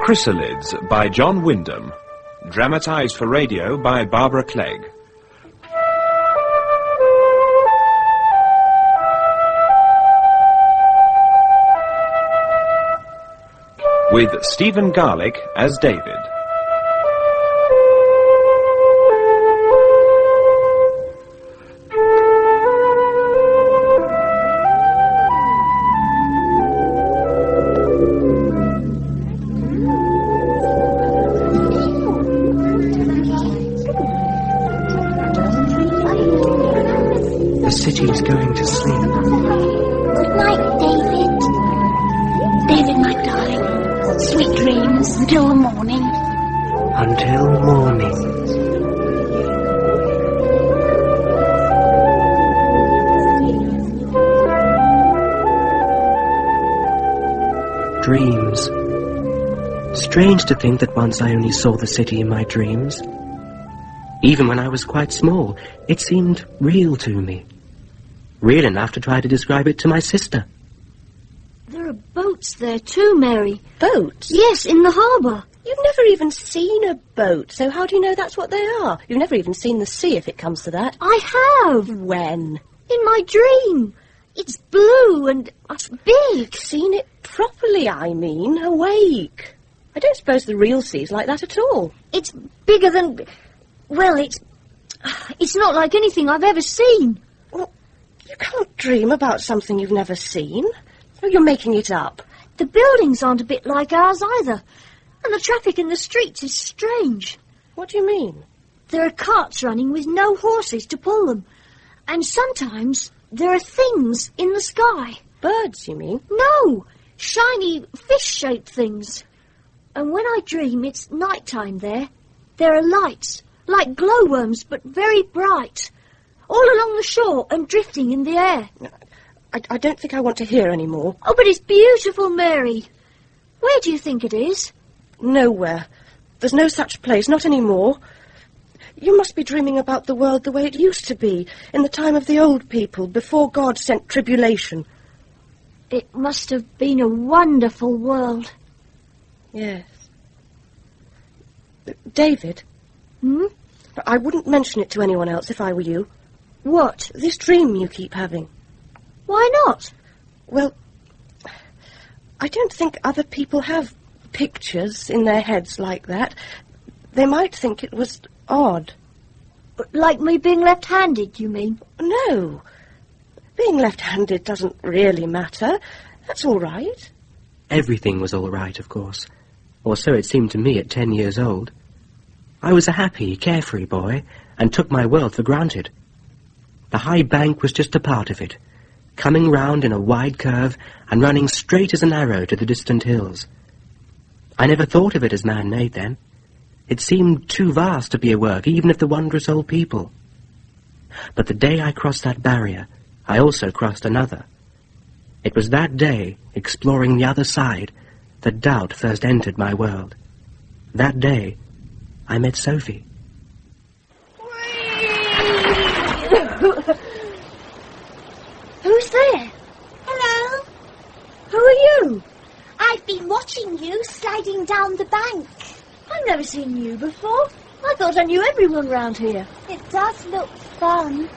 Chrysalids by John Wyndham. Dramatised for radio by Barbara Clegg. With Stephen Garlick as David. The city is going to sleep. Good night, David. David, my darling. Sweet dreams until the morning. Until morning. Dreams. Strange to think that once I only saw the city in my dreams. Even when I was quite small, it seemed real to me. Real enough to try to describe it to my sister. There are boats there too, Mary. Boats? Yes, in the harbour. You've never even seen a boat, so how do you know that's what they are? You've never even seen the sea, if it comes to that. I have. When? In my dream. It's blue and big. Seen it properly, I mean, awake. I don't suppose the real sea's like that at all. It's bigger than... Well, it's not like anything I've ever seen. Well, you can't dream about something you've never seen. Oh, you're making it up. The buildings aren't a bit like ours either. And the traffic in the streets is strange. What do you mean? There are carts running with no horses to pull them. And sometimes there are things in the sky. Birds, you mean? No, shiny fish-shaped things. And when I dream it's night-time there, there are lights, like glowworms, but very bright, all along the shore and drifting in the air. I don't think I want to hear any more. Oh, but it's beautiful, Mary. Where do you think it is? Nowhere. There's no such place, not anymore. You must be dreaming about the world the way it used to be, in the time of the old people, before God sent tribulation. It must have been a wonderful world. Yes. David? Hmm? I wouldn't mention it to anyone else if I were you. What? This dream you keep having. Why not? Well, I don't think other people have pictures in their heads like that. They might think it was odd. Like me being left-handed, you mean? No. Being left-handed doesn't really matter. That's all right. Everything was all right, of course. Or so it seemed to me at 10 years old. I was a happy, carefree boy, and took my world for granted. The high bank was just a part of it, coming round in a wide curve and running straight as an arrow to the distant hills. I never thought of it as man-made then. It seemed too vast to be a work, even of the wondrous old people. But the day I crossed that barrier, I also crossed another. It was that day, exploring the other side, that doubt first entered my world. That day, I met Sophie. Who's there? Hello. Who are you? I've been watching you sliding down the bank. I've never seen you before. I thought I knew everyone round here. It does look fun.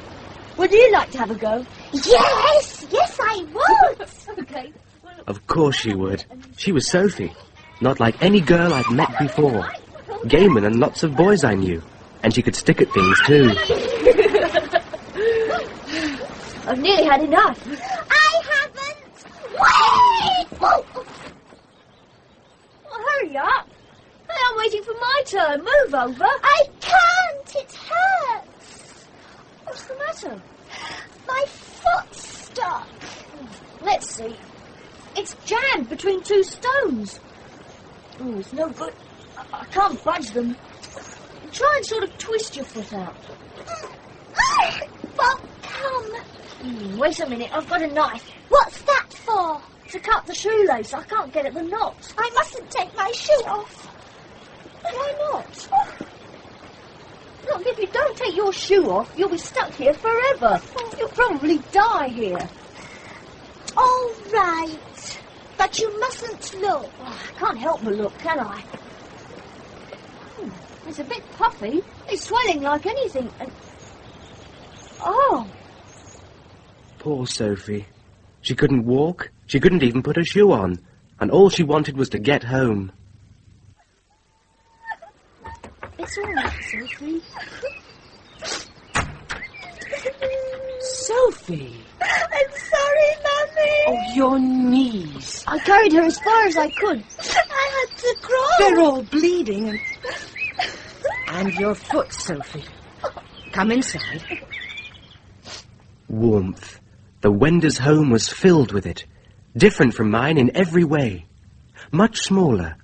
Would you like to have a go? Yes, I would. Okay. Of course she would. She was Sophie, not like any girl I'd met before. Gamer than lots of boys I knew, and she could stick at things too. I've nearly had enough. I haven't. Wait! Oh. Well, hurry up. Hey, I'm waiting for my turn. Move over. I can't. It hurts. What's the matter? My foot's stuck. Let's see. It's jammed between two stones. Oh, it's no good. I can't budge them. Try and sort of twist your foot out. Well, come. Wait a minute, I've got a knife. What's that for? To cut the shoelace. I can't get at the knot. I mustn't take my shoe off. Why not? Look, if you don't take your shoe off, you'll be stuck here forever. You'll probably die here. All right. But you mustn't look. Oh, I can't help but look, can I? It's a bit puffy. It's swelling like anything. And... oh. Poor Sophie. She couldn't walk. She couldn't even put a shoe on. And all she wanted was to get home. It's all right, Sophie. Sophie! I'm sorry, Mummy. Oh, your knees. I carried her as far as I could. I had to crawl. They're all bleeding and your foot, Sophie. Come inside. Warmth. The Wenders' home was filled with it. Different from mine in every way. Much smaller.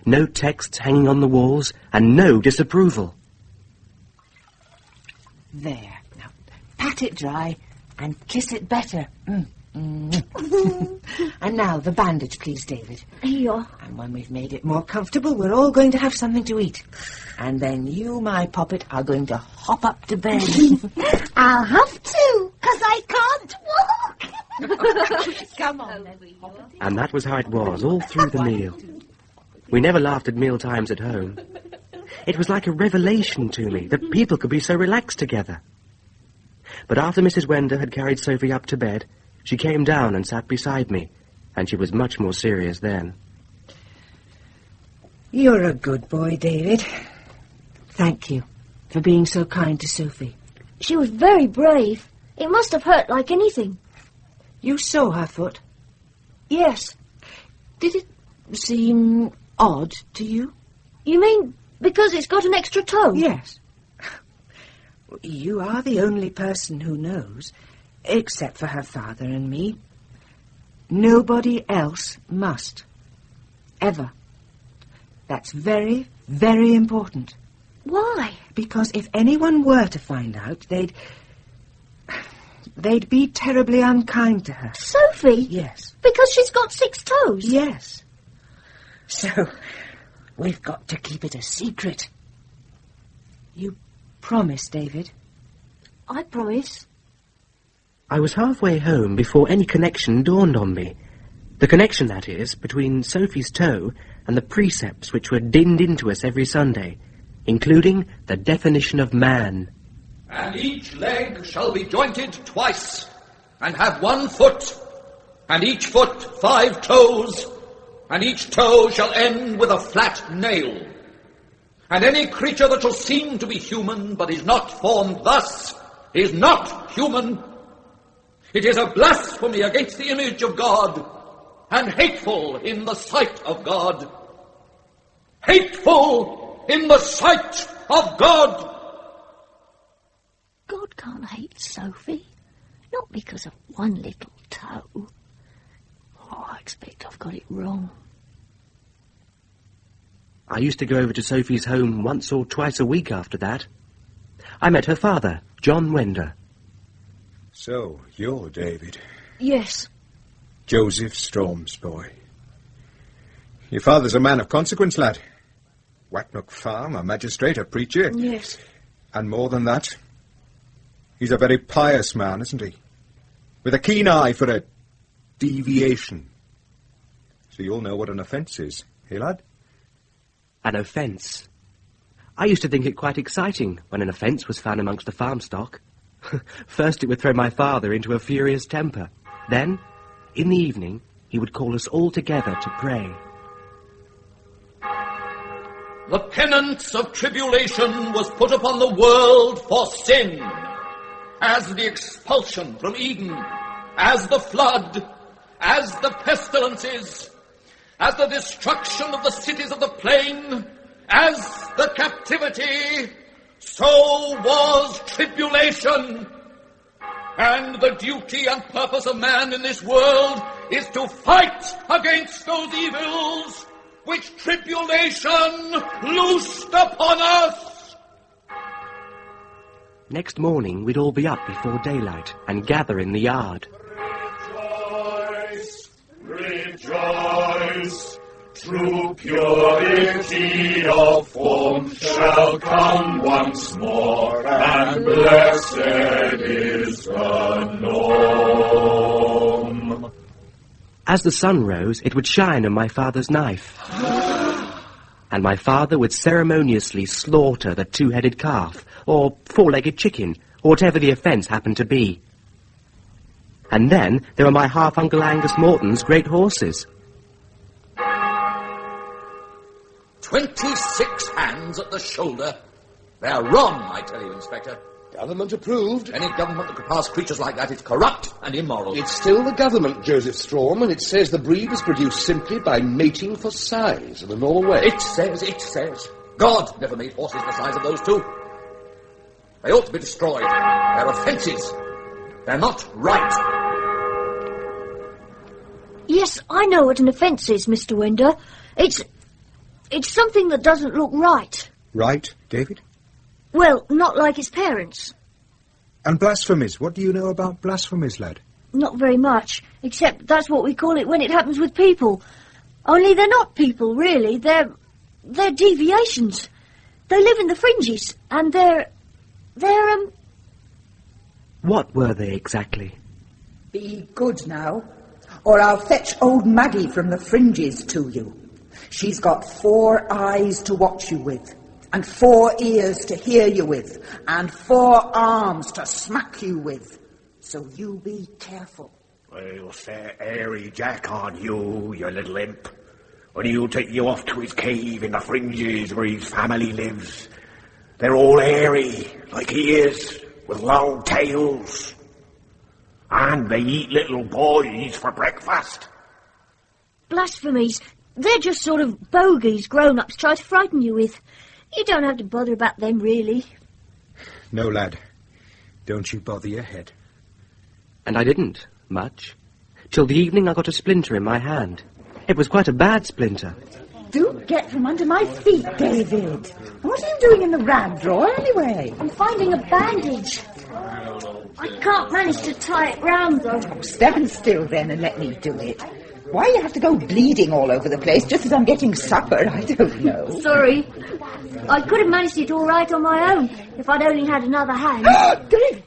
No texts hanging on the walls and no disapproval. There. Now, pat it dry and kiss it better. And now, the bandage, please, David. Here you are. And when we've made it more comfortable, we're all going to have something to eat. And then you, my poppet, are going to hop up to bed. I'll have to, 'cause I can't walk. Come on, And that was how it was all through the meal. We never laughed at meal times at home. It was like a revelation to me that people could be so relaxed together. But after Mrs. Wender had carried Sophie up to bed, she came down and sat beside me, and she was much more serious then. You're a good boy, David. Thank you for being so kind to Sophie. She was very brave. It must have hurt like anything. You saw her foot. Yes. Did it seem odd to you? You mean because it's got an extra toe? Yes. You are the only person who knows, except for her father and me. Nobody else must. Ever. That's very, very important. Why? Because if anyone were to find out, they'd be terribly unkind to her. Sophie? Yes. Because she's got 6 toes? Yes. So, we've got to keep it a secret. You promise, David? I promise. I was halfway home before any connection dawned on me. The connection, that is, between Sophie's toe and the precepts which were dinned into us every Sunday, including the definition of man. And each leg shall be jointed twice, and have 1 foot, and each foot 5 toes, and each toe shall end with a flat nail. And any creature that shall seem to be human, but is not formed thus, is not human. It is a blasphemy against the image of God, and hateful in the sight of God. Hateful in the sight of God. God can't hate Sophie. Not because of 1 little toe. Oh, I expect I've got it wrong. I used to go over to Sophie's home once or twice a week after that. I met her father, John Wyndham. So, you're David. Yes. Joseph Storm's boy. Your father's a man of consequence, lad. Wacknock Farm, a magistrate, a preacher. Yes. And more than that, he's a very pious man, isn't he? With a keen eye for a deviation. So you'll know what an offence is, eh, lad? An offence. I used to think it quite exciting when an offence was found amongst the farm stock. First it would throw my father into a furious temper. Then, in the evening, he would call us all together to pray. The penance of tribulation was put upon the world for sin, as the expulsion from Eden, as the flood, as the pestilences, as the destruction of the cities of the plain, as the captivity, so was tribulation. And the duty and purpose of man in this world is to fight against those evils which tribulation loosed upon us. Next morning, we'd all be up before daylight and gather in the yard. Rejoice, rejoice, true purity of form shall come once more, and blessed is the norm. As the sun rose, it would shine on my father's knife. And my father would ceremoniously slaughter the two-headed calf, or four-legged chicken, or whatever the offence happened to be. And then there were my half-Uncle Angus Morton's great horses. 26 hands at the shoulder. They're wrong, I tell you, Inspector. Government approved. Any government that could pass creatures like that is corrupt and immoral. It's still the government, Joseph Strom, and it says the breed was produced simply by mating for size in a normal way. It says. God never made horses the size of those two. They ought to be destroyed. They're offences. They're not right. Yes, I know what an offence is, Mr. Winder. It's something that doesn't look right. Right, David? Well, not like its parents. And blasphemies. What do you know about blasphemies, lad? Not very much, except that's what we call it when it happens with people. Only they're not people, really. They're deviations. They live in the Fringes, and they're What were they exactly? Be good now, or I'll fetch old Maggie from the Fringes to you. She's got 4 eyes to watch you with, and 4 ears to hear you with, and 4 arms to smack you with. So you be careful. Well, say airy Jack on you, you little imp. And he'll take you off to his cave in the Fringes where his family lives. They're all airy, like he is, with long tails. And they eat little boys for breakfast. blasphemies. They're just sort of bogies grown-ups try to frighten you with. You don't have to bother about them, really. No, lad. Don't you bother your head. And I didn't, much. Till the evening I got a splinter in my hand. It was quite a bad splinter. Do get from under my feet, David. What are you doing in the rag drawer, anyway? I'm finding a bandage. I can't manage to tie it round, though. Stand still, then, and let me do it. Why you have to go bleeding all over the place just as I'm getting supper, I don't know. Sorry. I could have managed it all right on my own if I'd only had another hand. David!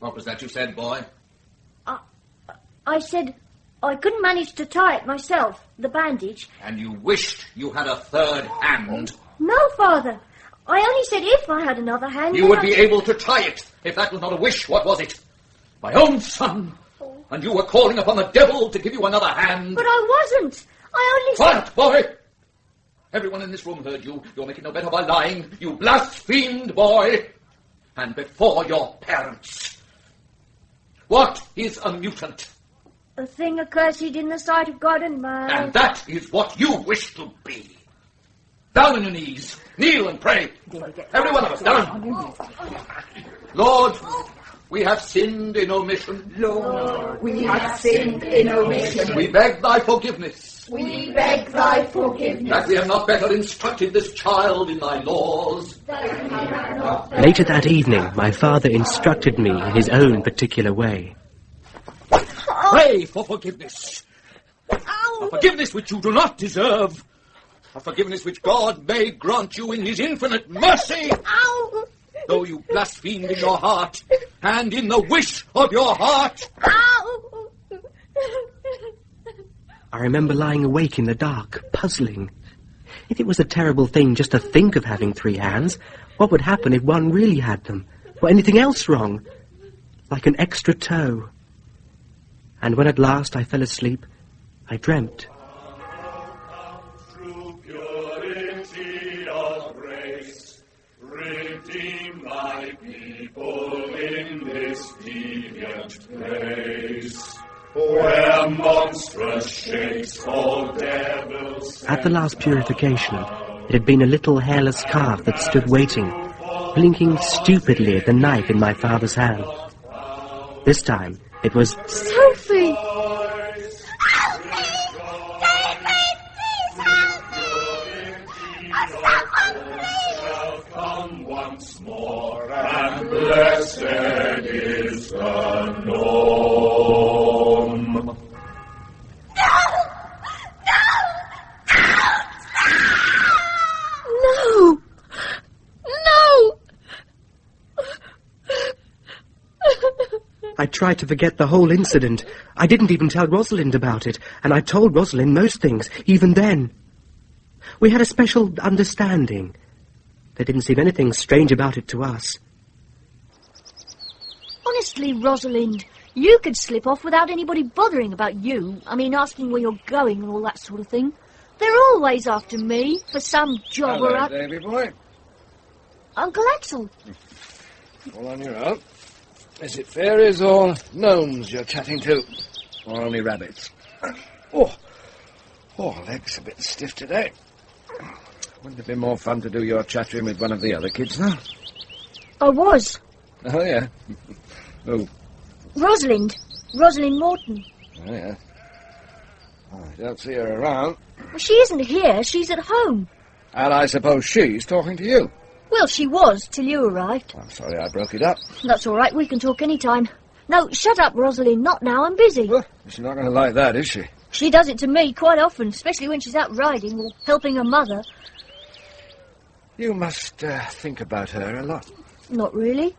What was that you said, boy? I said I couldn't manage to tie it myself, the bandage. And you wished you had a third hand. No, Father. I only said if I had another hand... You would be able to tie it. If that was not a wish, what was it? My own son. And you were calling upon the devil to give you another hand. But I wasn't. I only said... Quiet, boy! Everyone in this room heard you. You're making no better by lying. You blasphemed, boy. And before your parents. What is a mutant? A thing accursed in the sight of God and man. And that is what you wish to be. Down on your knees. Kneel and pray. Every one of us, down. Lord, we have sinned in omission. Lord, we have sinned in omission. We beg thy forgiveness. We beg thy forgiveness. That we have not better instructed this child in thy laws. Later that evening, my father instructed me in his own particular way. Pray for forgiveness. A forgiveness which you do not deserve. A forgiveness which God may grant you in his infinite mercy. Ow! Though you blasphemed in your heart, and in the wish of your heart. Ow! I remember lying awake in the dark, puzzling. If it was a terrible thing just to think of having 3 hands, what would happen if one really had them? Or anything else wrong? Like an extra toe. And when at last I fell asleep, I dreamt. True purity of grace, redeem thy people in this deviant place, where monstrous shapes for devils. At the last purification, it had been a little hairless calf that stood waiting, blinking stupidly at the knife in my father's hand. This time, it was... Sophie! Help me! David, please help me! Oh, someone, please! Come once more, and blessed is the norm. No! No! I tried to forget the whole incident. I didn't even tell Rosalind about it, and I told Rosalind most things, even then. We had a special understanding. There didn't seem anything strange about it to us. Honestly, Rosalind, you could slip off without anybody bothering about you. I mean, asking where you're going and all that sort of thing. They're always after me for some job or other. Davy boy. Uncle Axel. All on your own. Is it fairies or gnomes you're chatting to? Or only rabbits? Oh, leg's a bit stiff today. Wouldn't it be more fun to do your chattering with one of the other kids, though? I was. Oh, yeah. Who? Rosalind Morton. Oh, yeah. Oh, I don't see her around. Well, she isn't here. She's at home. And I suppose she's talking to you. Well, she was, till you arrived. I'm sorry I broke it up. That's all right. We can talk any time. No, shut up, Rosalind. Not now. I'm busy. Well, she's not going to like that, is she? She does it to me quite often, especially when she's out riding or helping her mother. You must think about her a lot. Not really.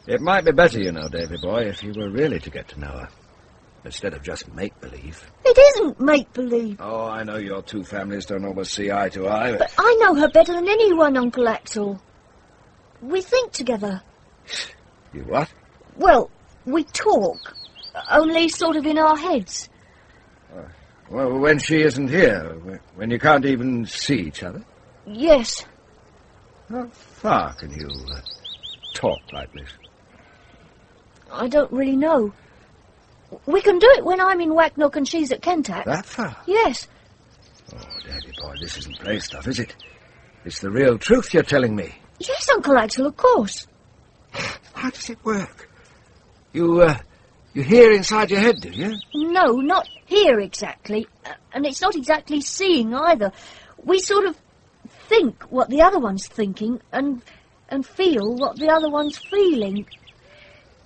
It might be better, you know, Davy boy, if you were really to get to know her, instead of just make-believe. It isn't make-believe. Oh, I know your two families don't always see eye to eye, But I know her better than anyone, Uncle Axel. We think together. You what? Well, we talk, only sort of in our heads. Well, when she isn't here, when you can't even see each other? Yes. How far can you talk like this? I don't really know. We can do it when I'm in Wacknock and she's at Kentuck. That far? Yes. Oh, Daddy boy, this isn't play stuff, is it? It's the real truth you're telling me. Yes, Uncle Axel, of course. How does it work? You hear inside your head, do you? No, not here exactly. And it's not exactly seeing either. We sort of think what the other one's thinking and feel what the other one's feeling.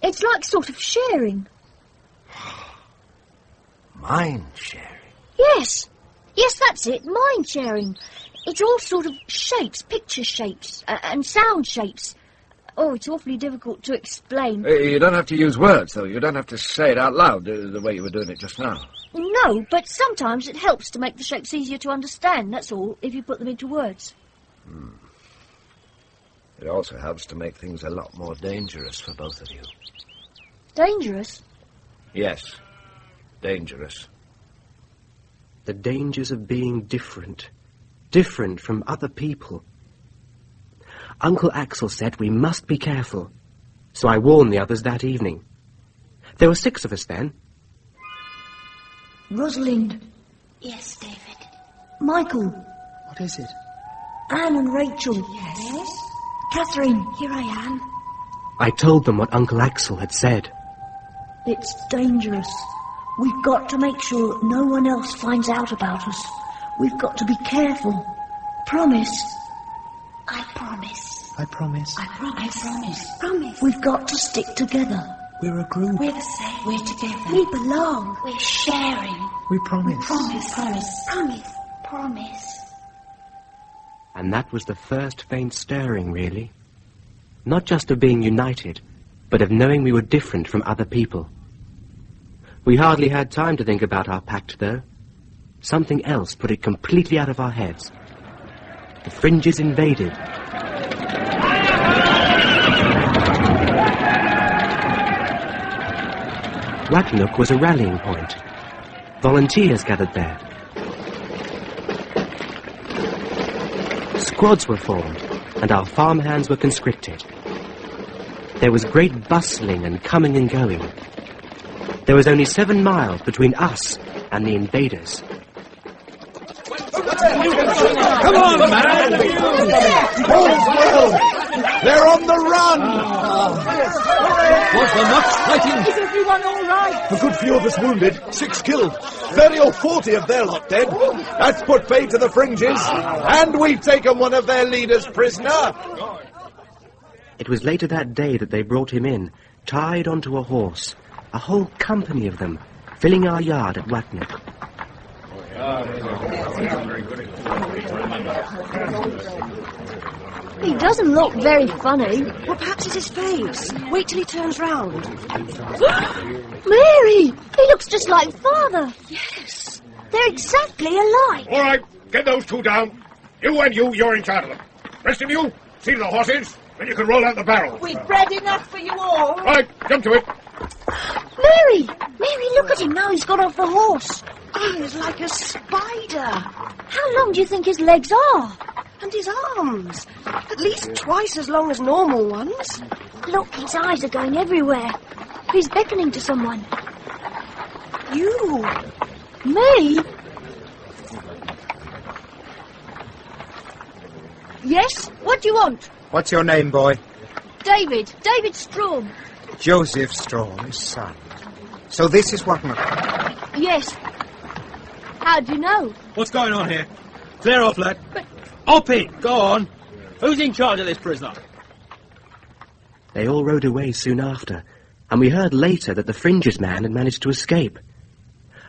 It's like sort of sharing. Mind sharing? Yes. Yes, that's it, mind sharing. It's all sort of shapes, picture shapes, and sound shapes. Oh, it's awfully difficult to explain. You don't have to use words, though. You don't have to say it out loud the way you were doing it just now. No, but sometimes it helps to make the shapes easier to understand, that's all, if you put them into words. It also helps to make things a lot more dangerous for both of you. Dangerous? Yes, dangerous. The dangers of being different. Different from other people. Uncle Axel said we must be careful, so I warned the others that evening. There were 6 of us then. Rosalind. Yes, David. Michael. What is it? Anne and Rachel. Yes? Catherine. Here I am. I told them what Uncle Axel had said. It's dangerous. We've got to make sure that no one else finds out about us. We've got to be careful. Promise. I promise. I promise. I promise. I promise. Promise. We've got to stick together. We're a group. We're the same. We're together. We belong. We're sharing. We promise. Promise. Promise. Promise. Promise. And that was the first faint stirring, really. Not just of being united, but of knowing we were different from other people. We hardly had time to think about our pact, though. Something else put it completely out of our heads. The Fringes invaded. Wacknock was a rallying point. Volunteers gathered there. Squads were formed, and our farmhands were conscripted. There was great bustling and coming and going. There was only 7 miles between us and the invaders. Come on, man! All's well! They're on the run! Was there much fighting? Is everyone all right? A good few of us wounded, 6 killed, 30 or 40 of their lot dead. That's put paid to the Fringes, and we've taken one of their leaders prisoner. It was later that day that they brought him in, tied onto a horse, a whole company of them, filling our yard at Wacknock. He doesn't look very funny. Well, perhaps it's his face. Wait till he turns round. Mary! He looks just like Father. Yes. They're exactly alike. All right, get those two down. You and you're in charge of them. Rest of you, see to the horses, then you can roll out the barrel. We've bread enough for you all. Right, jump to it. Mary! Mary, look at him now he's got off the horse. Oh, he's like a spider. How long do you think his legs are? And his arms. At least twice as long as normal ones. Look, his eyes are going everywhere. He's beckoning to someone. You. Me? Yes? What do you want? What's your name, boy? David. David Strom. Joseph Straw, his son. So this is what... Yes. How do you know? What's going on here? Clear off, lad. Up it! Go on. Who's in charge of this prisoner? They all rode away soon after, and we heard later that the Fringes man had managed to escape.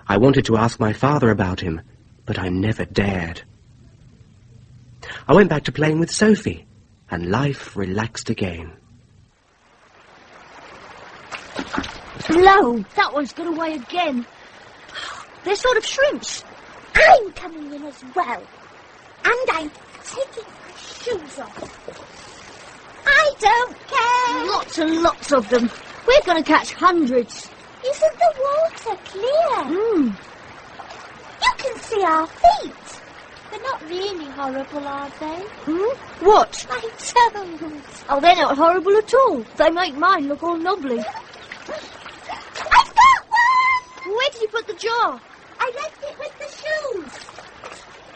I wanted to ask my father about him, but I never dared. I went back to playing with Sophie, and life relaxed again. Lo, that one's got away again. They're sort of shrimps. I'm coming in as well. And I'm taking my shoes off. I don't care. Lots and lots of them. We're going to catch hundreds. Isn't the water clear? You can see our feet. They're not really horrible, are they? What? My toes. Oh, they're not horrible at all. They make mine look all knobbly. I've got one! Where did you put the jar? I left it with the shoes.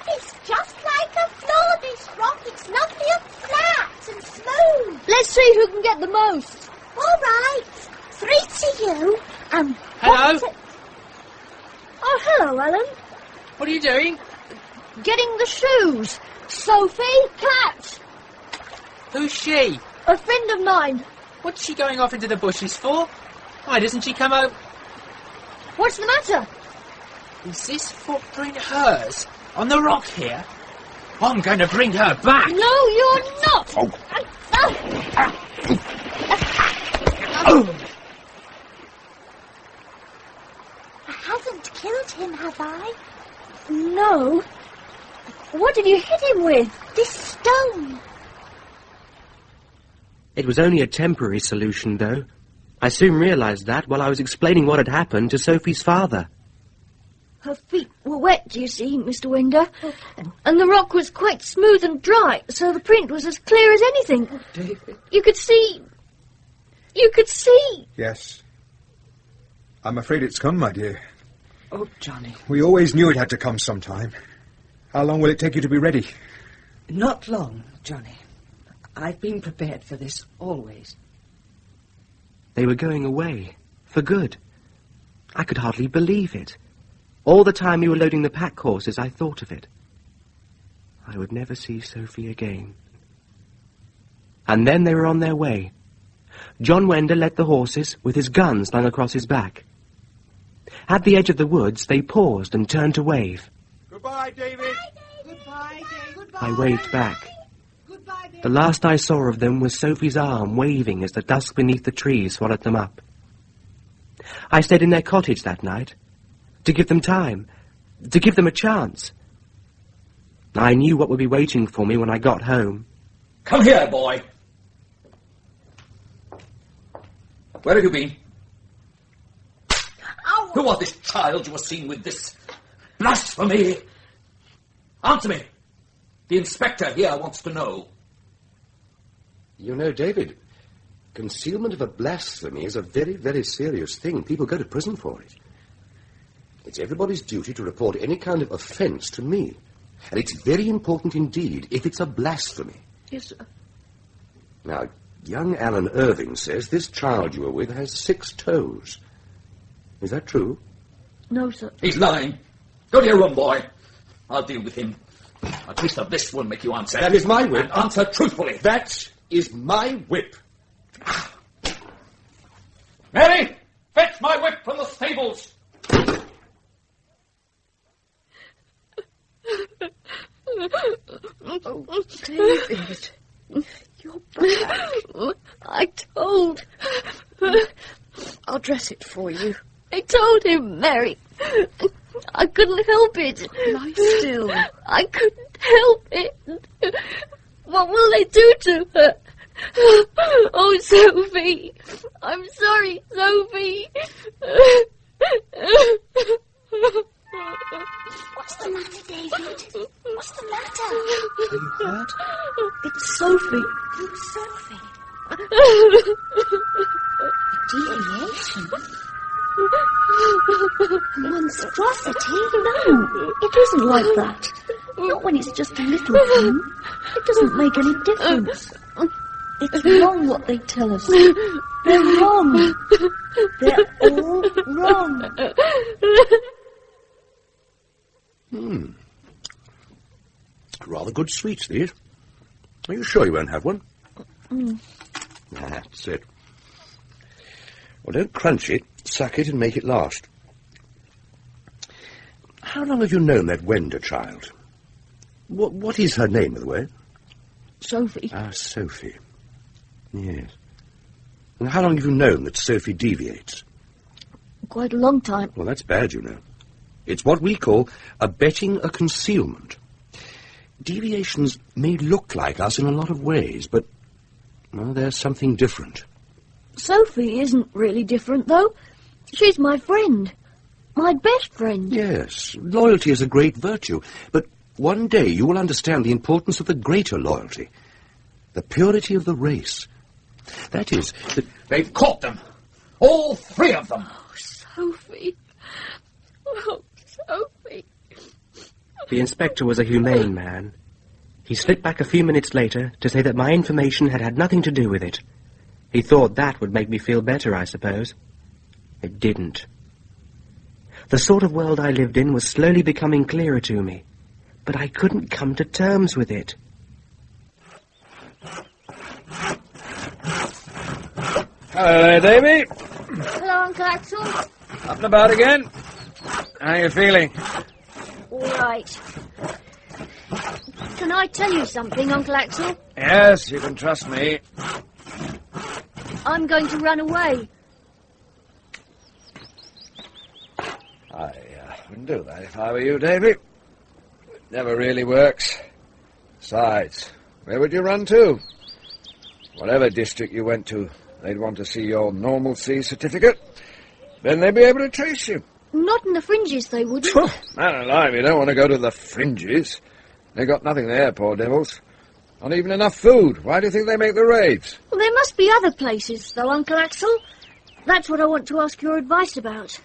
It's just like a floor, this rock. It's lovely and flat and smooth. Let's see who can get the most. All right. 3 to you and Hello? 1 to... Oh, hello, Ellen. What are you doing? Getting the shoes. Sophie, catch. Who's she? A friend of mine. What's she going off into the bushes for? Why doesn't she come out? What's the matter? Is this footprint hers? On the rock here? I'm going to bring her back. No, you're not. I haven't killed him, have I? No. What did you hit him with? This stone. It was only a temporary solution, though. I soon realized that while I was explaining what had happened to Sophie's father. Her feet were wet, you see, Mr. Winder. And the rock was quite smooth and dry, so the print was as clear as anything. David? You could see... You could see... Yes. I'm afraid it's come, my dear. Oh, Johnny. We always knew it had to come sometime. How long will it take you to be ready? Not long, Johnny. I've been prepared for this always. They were going away, for good. I could hardly believe it. All the time we were loading the pack horses, I thought of it. I would never see Sophie again. And then they were on their way. John Wyndham led the horses, with his gun slung across his back. At the edge of the woods, they paused and turned to wave. Goodbye, David. Goodbye, David. Goodbye. I waved back. Goodbye, David. The last I saw of them was Sophie's arm waving as the dusk beneath the trees swallowed them up. I stayed in their cottage that night, to give them time, to give them a chance. I knew what would be waiting for me when I got home. Come here, boy. Where have you been? Ow. Who was this child you were seen with? This blasphemy? Answer me. The inspector here wants to know. You know, David, concealment of a blasphemy is a very, very serious thing. People go to prison for it. It's everybody's duty to report any kind of offence to me. And it's very important indeed if it's a blasphemy. Yes, sir. Now, young Alan Irving says this child you were with has 6 toes. Is that true? No, sir. He's lying. Go to your room, boy. I'll deal with him. A piece of this will make you answer. That is my whip. And answer truthfully. That is my whip. Mary, fetch my whip from the stables. Oh, David. Your back. I told... I'll dress it for you. I told him, Mary. I couldn't help it. Lie still. I couldn't help it. What will they do to her? Oh, Sophie. I'm sorry, Sophie. What's the matter, David? What's the matter? Are you hurt? It's Sophie. Who's Sophie? Deviation? Monstrosity? No, it isn't like that. Not when it's just a little thing. It doesn't make any difference. It's wrong what they tell us. They're wrong. They're all wrong. Rather good sweets, these. Are you sure you won't have one? That's it. Well, don't crunch it. Suck it and make it last. How long have you known that Wender child? What is her name, by the way? Sophie. Ah, Sophie. Yes. And how long have you known that Sophie deviates? Quite a long time. Well, that's bad, you know. It's what we call abetting a concealment. Deviations may look like us in a lot of ways, but, well, there's something different. Sophie isn't really different, though. She's my friend. My best friend. Yes, loyalty is a great virtue, but one day you will understand the importance of the greater loyalty, the purity of the race. That is, that... They've caught them. All three of them. Oh, Sophie. Oh, Sophie. The inspector was a humane man. He slipped back a few minutes later to say that my information had had nothing to do with it. He thought that would make me feel better, I suppose. It didn't. The sort of world I lived in was slowly becoming clearer to me, but I couldn't come to terms with it. Hello there, Davy. Hello, Uncle Axel. Up and about again? How are you feeling? All right. Can I tell you something, Uncle Axel? Yes, you can trust me. I'm going to run away. I wouldn't do that if I were you, Davy. It never really works. Besides, where would you run to? Whatever district you went to, they'd want to see your normalcy certificate. Then they'd be able to trace you. Not in the Fringes, they wouldn't. Man alive, you don't want to go to the Fringes. They got nothing there, poor devils. Not even enough food. Why do you think they make the raids? Well, there must be other places, though, Uncle Axel. That's what I want to ask your advice about.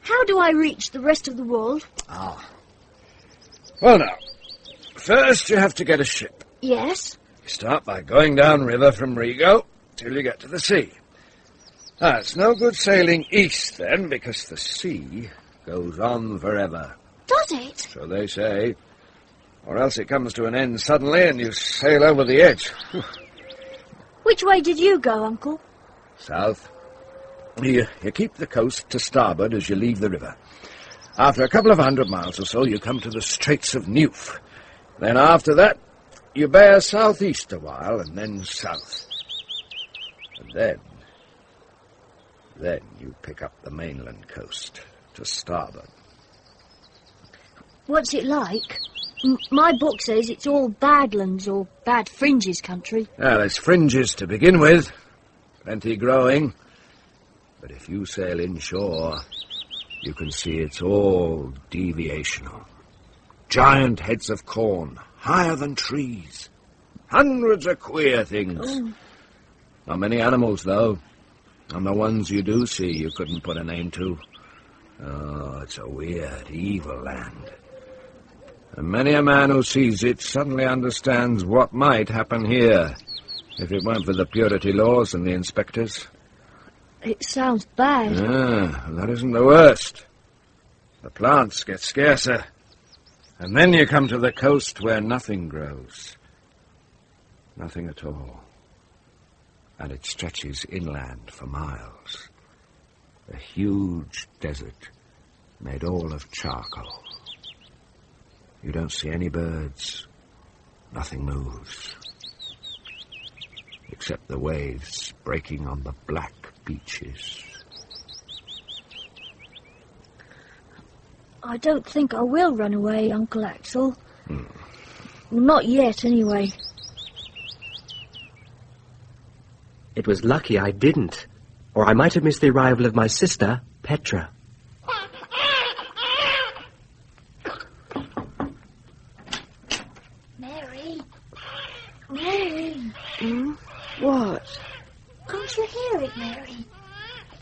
How do I reach the rest of the world? Ah. Well, now, first you have to get a ship. Yes. You start by going downriver from Rigo till you get to the sea. Now, it's no good sailing east, then, because the sea goes on forever. Does it? So they say. Or else it comes to an end suddenly and you sail over the edge. Which way did you go, Uncle? South. You keep the coast to starboard as you leave the river. After a couple of 100 miles or so, you come to the Straits of Newf. Then after that, you bear southeast a while and then south. And then you pick up the mainland coast to starboard. What's it like? My book says it's all badlands or bad Fringes country. Well, it's Fringes to begin with. Plenty growing. But if you sail inshore, you can see it's all deviational. Giant heads of corn, higher than trees. Hundreds of queer things. Oh. Not many animals, though. And the ones you do see, you couldn't put a name to. Oh, it's a weird, evil land. And many a man who sees it suddenly understands what might happen here if it weren't for the purity laws and the inspectors. It sounds bad. Ah, that isn't the worst. The plants get scarcer. And then you come to the coast where nothing grows. Nothing at all. And it stretches inland for miles. A huge desert made all of charcoal. You don't see any birds. Nothing moves. except the waves breaking on the black beaches. I don't think I will run away, Uncle Axel. Well, not yet, anyway. It was lucky I didn't, or I might have missed the arrival of my sister, Petra. Mary. Mary. What? Can't you hear it, Mary?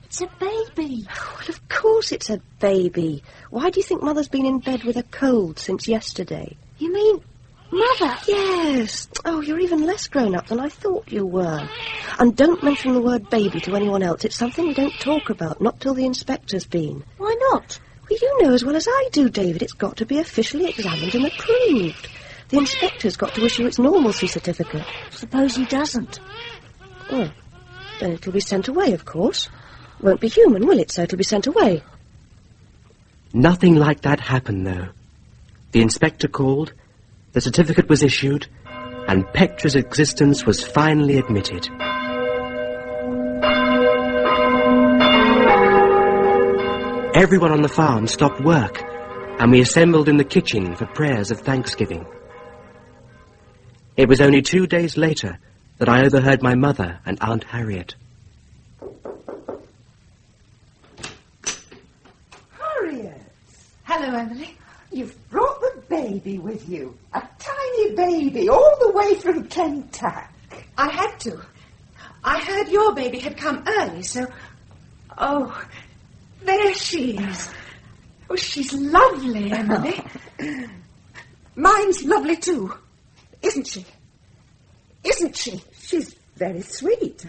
It's a baby. Well, of course it's a baby. Why do you think Mother's been in bed with a cold since yesterday? You mean Mother? Yes. Oh, you're even less grown up than I thought you were. And don't mention the word baby to anyone else. It's something we don't talk about, not till the inspector's been. Why not? Well, you know as well as I do, David, it's got to be officially examined and approved. The inspector's got to issue its normalcy certificate. Suppose he doesn't? Well, then it'll be sent away, of course. Won't be human, will it? So it'll be sent away. Nothing like that happened, though. The inspector called, the certificate was issued, and Petra's existence was finally admitted. Everyone on the farm stopped work, and we assembled in the kitchen for prayers of thanksgiving. It was only 2 days later that I overheard my mother and Aunt Harriet. Hello, Emily. You've brought the baby with you. A tiny baby, all the way from Kentucky. I had to. I heard your baby had come early, so... Oh, there she is. Oh, she's lovely, Emily. Mine's lovely, too. Isn't she? Isn't she? She's very sweet.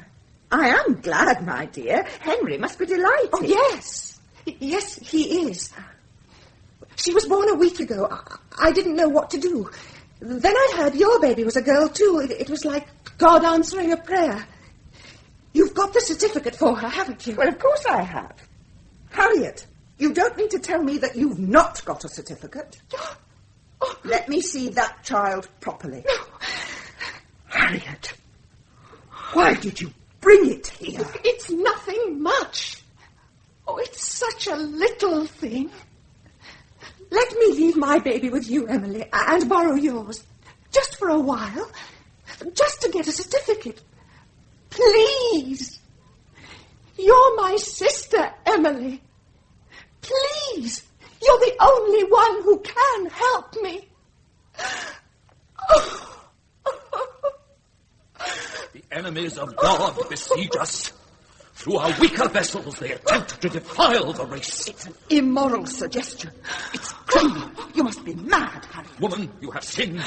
I am glad, my dear. Henry must be delighted. Oh, yes. Yes, he is. She was born a week ago. I didn't know what to do. Then I heard your baby was a girl, too. It was like God answering a prayer. You've got the certificate for her, haven't you? Well, of course I have. Harriet, you don't mean to tell me that you've not got a certificate. Oh. Let me see that child properly. No. Harriet, why did you bring it here? It's nothing much. Oh, it's such a little thing. Let me leave my baby with you, Emily, and borrow yours. Just for a while. Just to get a certificate. Please. You're my sister, Emily. Please. You're the only one who can help me. The enemies of God besiege us. Through our weaker vessels, they attempt to defile the race. It's an immoral suggestion. It's criminal. You must be mad, Harriet. Woman, you have sinned.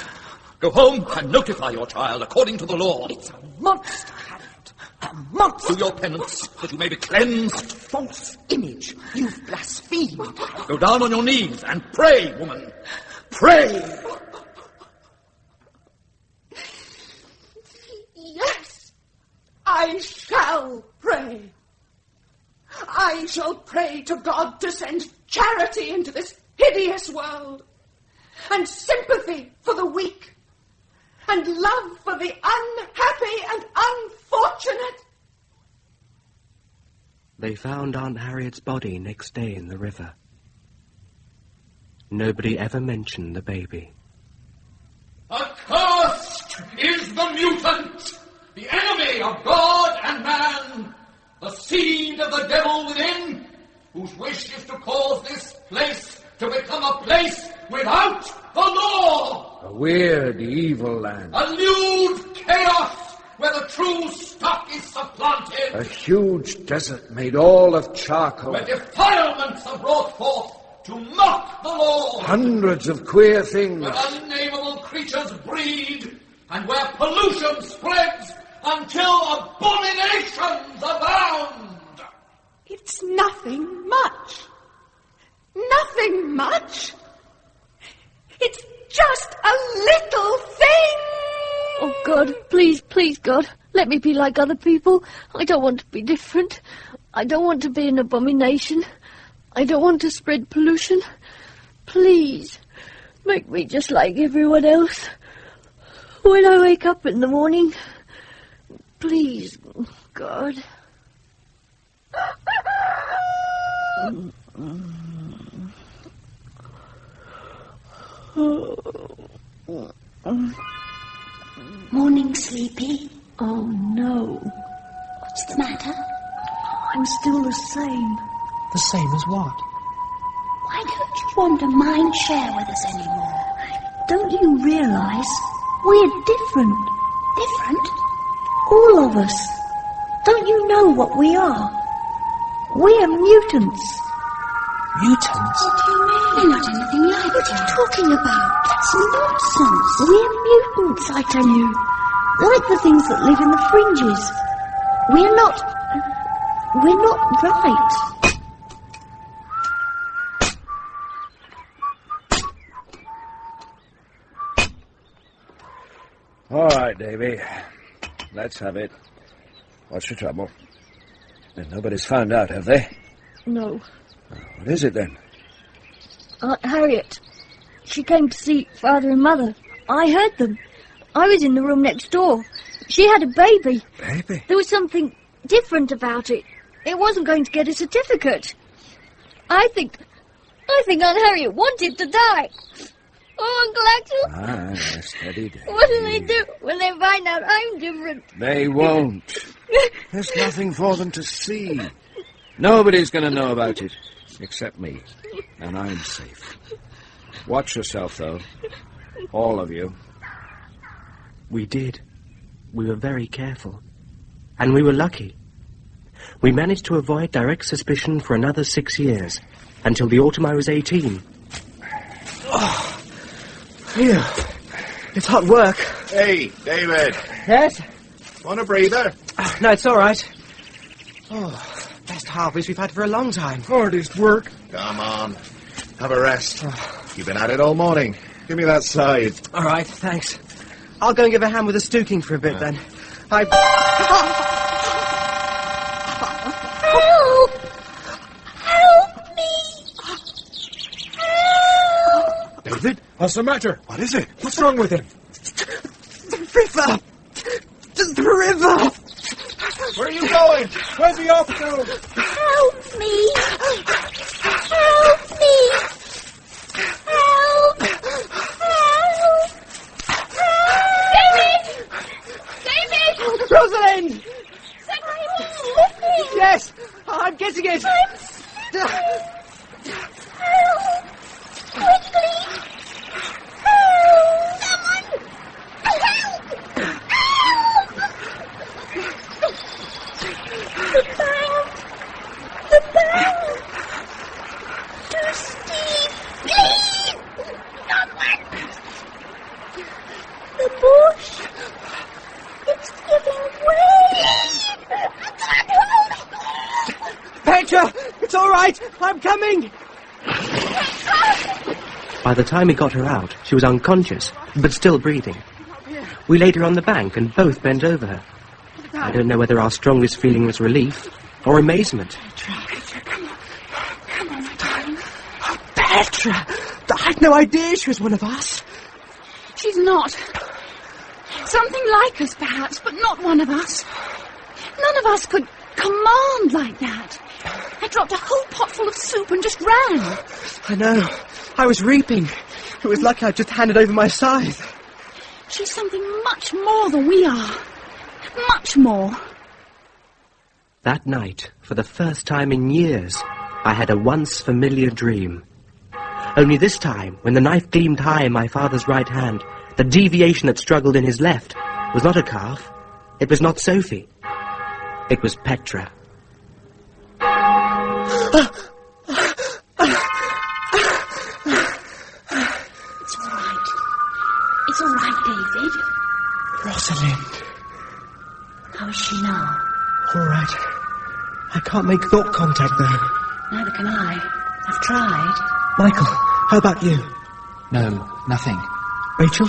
Go home and notify your child according to the law. It's a monster, Harriet. A monster. Do your penance, that you may be cleansed. That false image. You've blasphemed. Go down on your knees and pray, woman. Pray. Yes, I shall pray. I shall pray to God to send charity into this hideous world, and sympathy for the weak, and love for the unhappy and unfortunate. They found Aunt Harriet's body next day in the river. Nobody ever mentioned the baby. Accursed is the mutant, the enemy of God and man, the seed of the devil within, whose wish is to cause this place to become a place without the law. A weird, evil land. A lewd chaos where the true stock is supplanted. A huge desert made all of charcoal. Where defilements are brought forth to mock the law. Hundreds of queer things. Where unnameable creatures breed, and where pollution spreads until abominations abound. It's nothing much. Nothing much. It's just a little thing. Oh, God, please, please, God, let me be like other people. I don't want to be different. I don't want to be an abomination. I don't want to spread pollution. Please, make me just like everyone else. When I wake up in the morning, Please, God. Morning, Sleepy. Oh, no. What's the matter? I'm still the same. The same as what? Why don't you want to mind share with us anymore? Don't you realise we're different? Different? All of us. Don't you know what we are? We're mutants. Mutants? What do you mean? We're not anything like What are you talking about? That's nonsense. We're mutants, I tell you. Like the things that live in the fringes. We're not right. All right, Davy. Let's have it. What's your trouble? And nobody's found out, have they? No. What is it, then? Aunt Harriet. She came to see Father and Mother. I heard them. I was in the room next door. She had a baby. Baby? There was something different about it. It wasn't going to get a certificate. I think Aunt Harriet wanted to die. Oh, Uncle Axel. Ah, steady, Davy. What do they do when they find out I'm different? They won't. There's nothing for them to see. Nobody's going to know about it, except me. And I'm safe. Watch yourself, though. All of you. We did. We were very careful. And we were lucky. We managed to avoid direct suspicion for another 6 years, until the autumn I was 18. Oh, phew. It's hot work. Hey, David. Yes? Want a breather? No, it's all right. Oh, best harvest we've had for a long time. Hardest work. Come on. Have a rest. You've been at it all morning. Give me that side. All right, thanks. I'll go and give a hand with the stooking for a bit, then. Help! Help me! Help! David, what's the matter? What is it? What's wrong with him? The river! The river! Where are you going? Where's he off to? Help me! Help me! Help! Help! David! David! Rosalind! I'm slipping! Yes, I'm getting it. Help! Quickly! Help! Someone! Help! Help! The bank! Too steep! Please! Someone! The bush! It's giving way! Petra, it's all right. I'm coming. By the time we got her out, she was unconscious, but still breathing. We laid her on the bank and both bent over her. I don't know whether our strongest feeling was relief or amazement. Come on, my darling. Petra! I had no idea she was one of us. She's not. Something like us, perhaps, but not one of us. None of us could command like that. I dropped a whole pot full of soup and just ran. I know. I was reaping. It was lucky I just handed over my scythe. She's something much more than we are. Much more. That night, for the first time in years, I had a once familiar dream. Only this time, when the knife gleamed high in my father's right hand, the deviation that struggled in his left was not a calf. It was not Sophie. It was Petra. It's all right. It's all right, David. Rosalind. How is she now? All right. I can't make thought contact, though. Neither can I. I've tried. Michael, how about you? No, nothing. Rachel?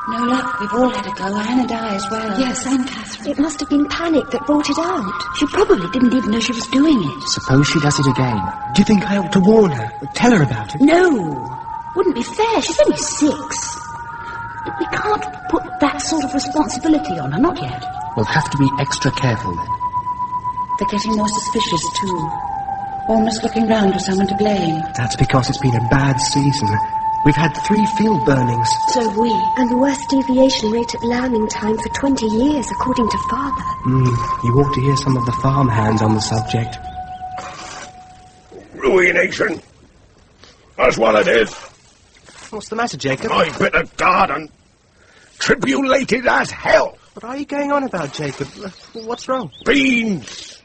No luck. We've all had a go. Anne and I as well. Yes, and Catherine. It must have been panic that brought it out. She probably didn't even know she was doing it. Suppose she does it again. Do you think I ought to warn her? Tell her about it? No. Wouldn't be fair. She's only 6. We can't put that sort of responsibility on her. Not yet. We'll have to be extra careful then. They're getting more suspicious, too. Almost looking round for someone to blame. That's because it's been a bad season. We've had 3 field burnings. So have we. And the worst deviation rate at lambing time for 20 years, according to Father. You ought to hear some of the farmhands on the subject. Ruination. That's what it is. What's the matter, Jacob? My bit of garden. Tribulated as hell. What are you going on about, Jacob? What's wrong? Beans.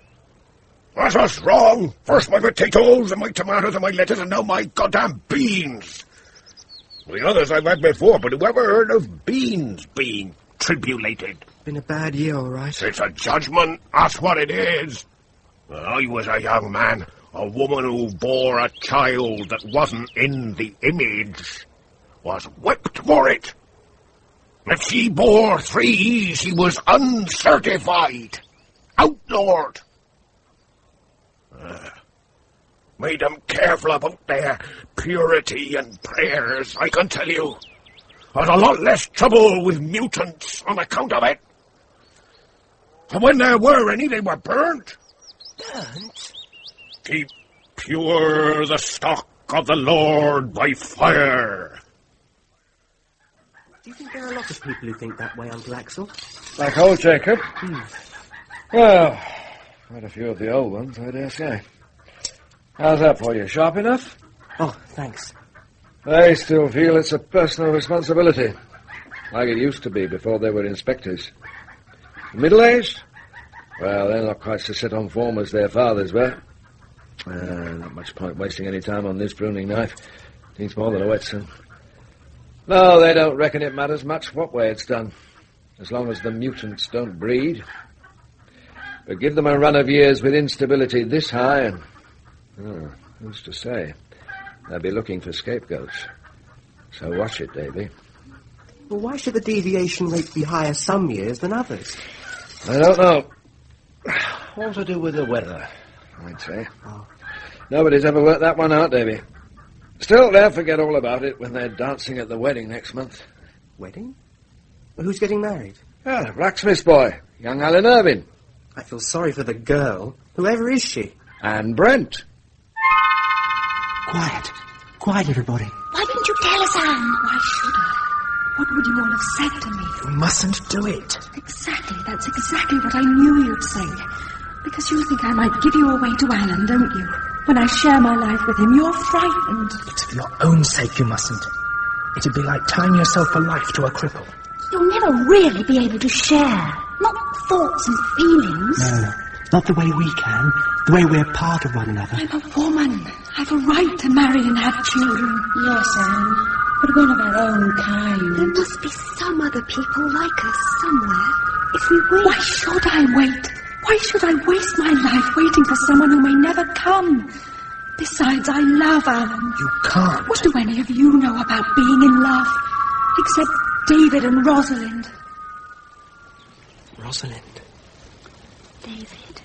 That's what's wrong. First my potatoes and my tomatoes and my lettuce and now my goddamn beans. The others I've had before, but whoever heard of beans being tribulated? Been a bad year, all right. It's a judgment. That's what it is. When I was a young man, a woman who bore a child that wasn't in the image was whipped for it. If she bore 3, she was uncertified. Outlawed. Made them careful about their purity and prayers, I can tell you. There's a lot less trouble with mutants on account of it. And when there were any, they were burnt. Burnt? Keep pure the stock of the Lord by fire. Do you think there are a lot of people who think that way, Uncle Axel? Like old Jacob? Well, quite a few of the old ones, I dare say. How's that for you? Sharp enough? Oh, thanks. They still feel it's a personal responsibility, like it used to be before they were inspectors. Middle-aged? Well, they're not quite so set on form as their fathers were. Not much point wasting any time on this pruning knife. Needs more than a whetstone. No, they don't reckon it matters much what way it's done, as long as the mutants don't breed. But give them a run of years with instability this high and... who's to say? They'll be looking for scapegoats. So watch it, Davy. Well, why should the deviation rate be higher some years than others? I don't know. All to do with the weather, I'd say. Nobody's ever worked that one out, Davy. Still, they'll forget all about it when they're dancing at the wedding next month. Wedding? Well, who's getting married? Blacksmith's boy, young Alan Irving. I feel sorry for the girl. Whoever is she? And Brent. Quiet. Quiet, everybody. Why didn't you tell us, Anne? Why should I? What would you all have said to me? You mustn't do it. Exactly, that's exactly what I knew you'd say. Because you think I might give you away to Alan, don't you? When I share my life with him, you're frightened. It's for your own sake you mustn't. It'd be like tying yourself for life to a cripple. You'll never really be able to share. Not thoughts and feelings. No, not the way we can. The way we're part of one another. I'm a woman. I've a right to marry and have children. Yes, Anne, but one of our own kind. There must be some other people like us somewhere. If we wait... Why should I wait? Why should I waste my life waiting for someone who may never come? Besides, I love Alan. You can't. What do any of you know about being in love? Except David and Rosalind. Rosalind? David.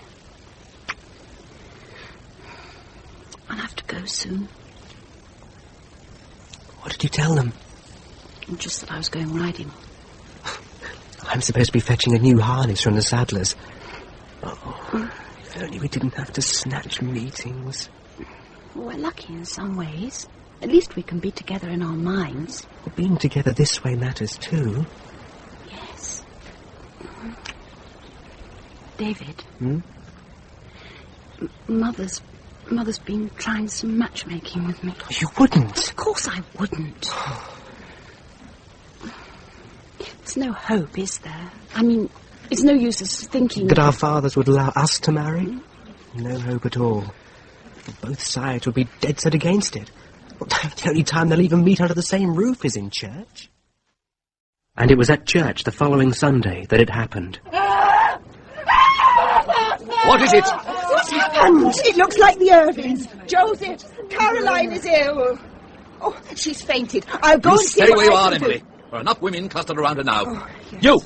I'll have to go soon. What did you tell them? Just that I was going riding. I'm supposed to be fetching a new harness from the saddlers. Oh, if only we didn't have to snatch meetings. Well, we're lucky in some ways. At least we can be together in our minds. Well, being together this way matters too. Yes. David. Mother's been trying some matchmaking with me. You wouldn't. Of course I wouldn't. There's no hope, is there? I mean, it's no use us thinking... That our fathers would allow us to marry? No hope at all. Both sides would be dead set against it. The only time they'll even meet under the same roof is in church. And it was at church the following Sunday that it happened. What is it? What's happened? It looks like the Irvings. Joseph, Caroline is ill. Oh, she's fainted. I'll go and see stay where you what I are, can do. Emily. There are enough women clustered around her now. Oh, yes. You!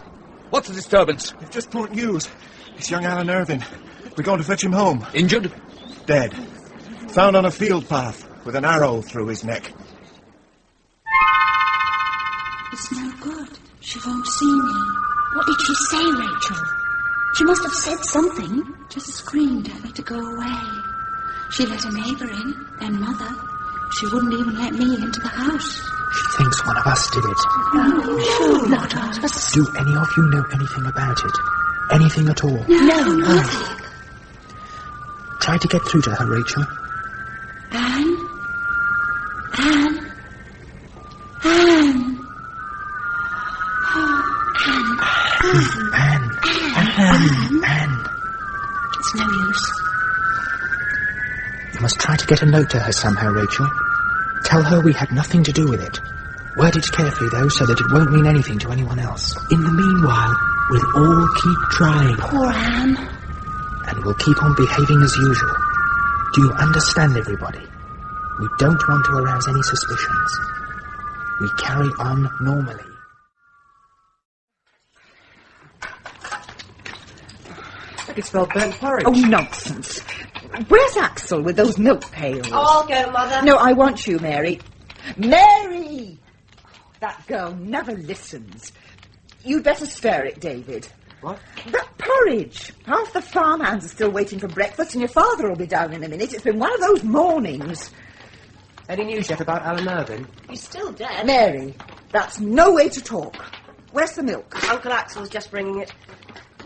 What's the disturbance? They've just brought news. It's young Alan Irving. We're going to fetch him home. Injured? Dead. Found on a field path with an arrow through his neck. It's no good. She won't see me. What did she say, Rachel? She must have said something. Just screamed at me to go away. She let a neighbour in, then Mother. She wouldn't even let me into the house. She thinks one of us did it. No, sure not us. Do any of you know anything about it? Anything at all? No, nothing. Try to get through to her, Rachel. Anne? Anne? Anne? Anne. It's no use. You must try to get a note to her somehow, Rachel. Tell her we had nothing to do with it. Word it carefully, though, so that it won't mean anything to anyone else. In the meanwhile, we'll all keep trying. Poor Anne. And we'll keep on behaving as usual. Do you understand, everybody? We don't want to arouse any suspicions. We carry on normally. I could smell burnt porridge. Oh, nonsense. Where's Axel with those milk pails? Oh, I'll go, Mother. No, I want you, Mary. Mary! That girl never listens. You'd better stir it, David. What? That porridge. Half the farmhands are still waiting for breakfast, and your father will be down in a minute. It's been one of those mornings. Any news yet about Alan Irving? He's still dead. Mary, that's no way to talk. Where's the milk? Uncle Axel's just bringing it.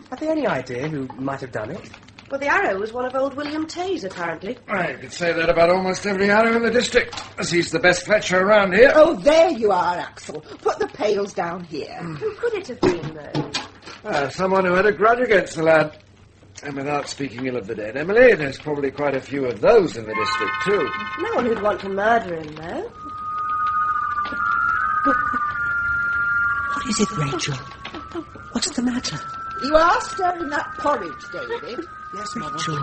Have they any idea who might have done it? Well, the arrow was one of old William Tay's, apparently. I could say that about almost every arrow in the district, as he's the best fetcher around here. Oh, there you are, Axel. Put the pails down here. Who could it have been, though? Someone who had a grudge against the lad. And without speaking ill of the dead, Emily, there's probably quite a few of those in the district, too. No one who'd want to murder him, though. What is it, Rachel? What's the matter? You are stirring that porridge, David. Yes, Rachel.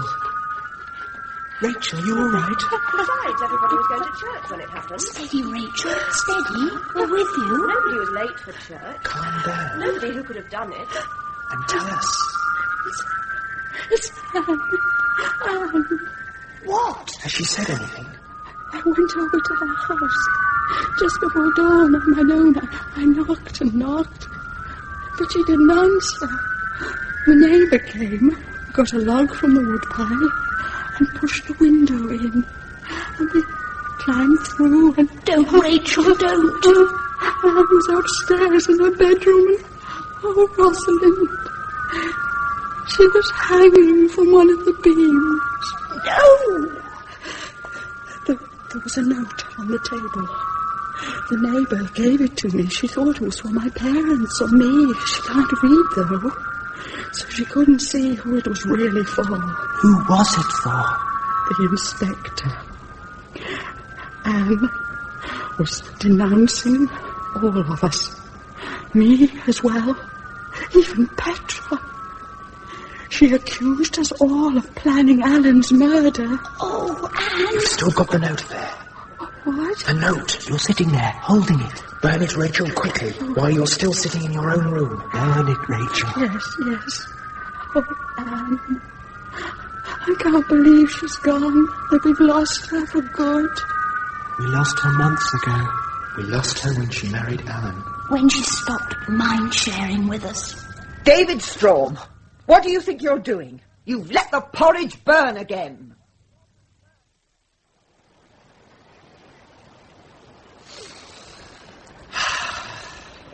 Rachel, you all right? Besides, everybody was going to church when it happened. Steady, Rachel, steady. We're with you. Nobody was late for church. Calm down. Nobody who could have done it. And tell us. It's Anne. Anne. What? Has she said anything? I went over to her house. Just before dawn on my own, I knocked and knocked. But she didn't answer. The neighbour came, got a log from the woodpile, and pushed the window in. And we climbed through and... Don't, Rachel, don't. Anne was upstairs in her bedroom and... Oh, Rosalind. She was hanging from one of the beams. No! There was a note on the table. The neighbour gave it to me. She thought it was for my parents or me. She can't read, though. So she couldn't see who it was really for. Who was it for? The inspector. Anne was denouncing all of us. Me as well. Even Petra. She accused us all of planning Alan's murder. Oh, Anne! You've still got the note there. What? The note. You're sitting there, holding it. Burn it, Rachel, quickly, while you're still sitting in your own room. Burn it, Rachel. Yes. Oh, Anne. I can't believe she's gone, that we've lost her for good. We lost her months ago. We lost her when she married Alan. When she stopped mind-sharing with us. David Strom, what do you think you're doing? You've let the porridge burn again.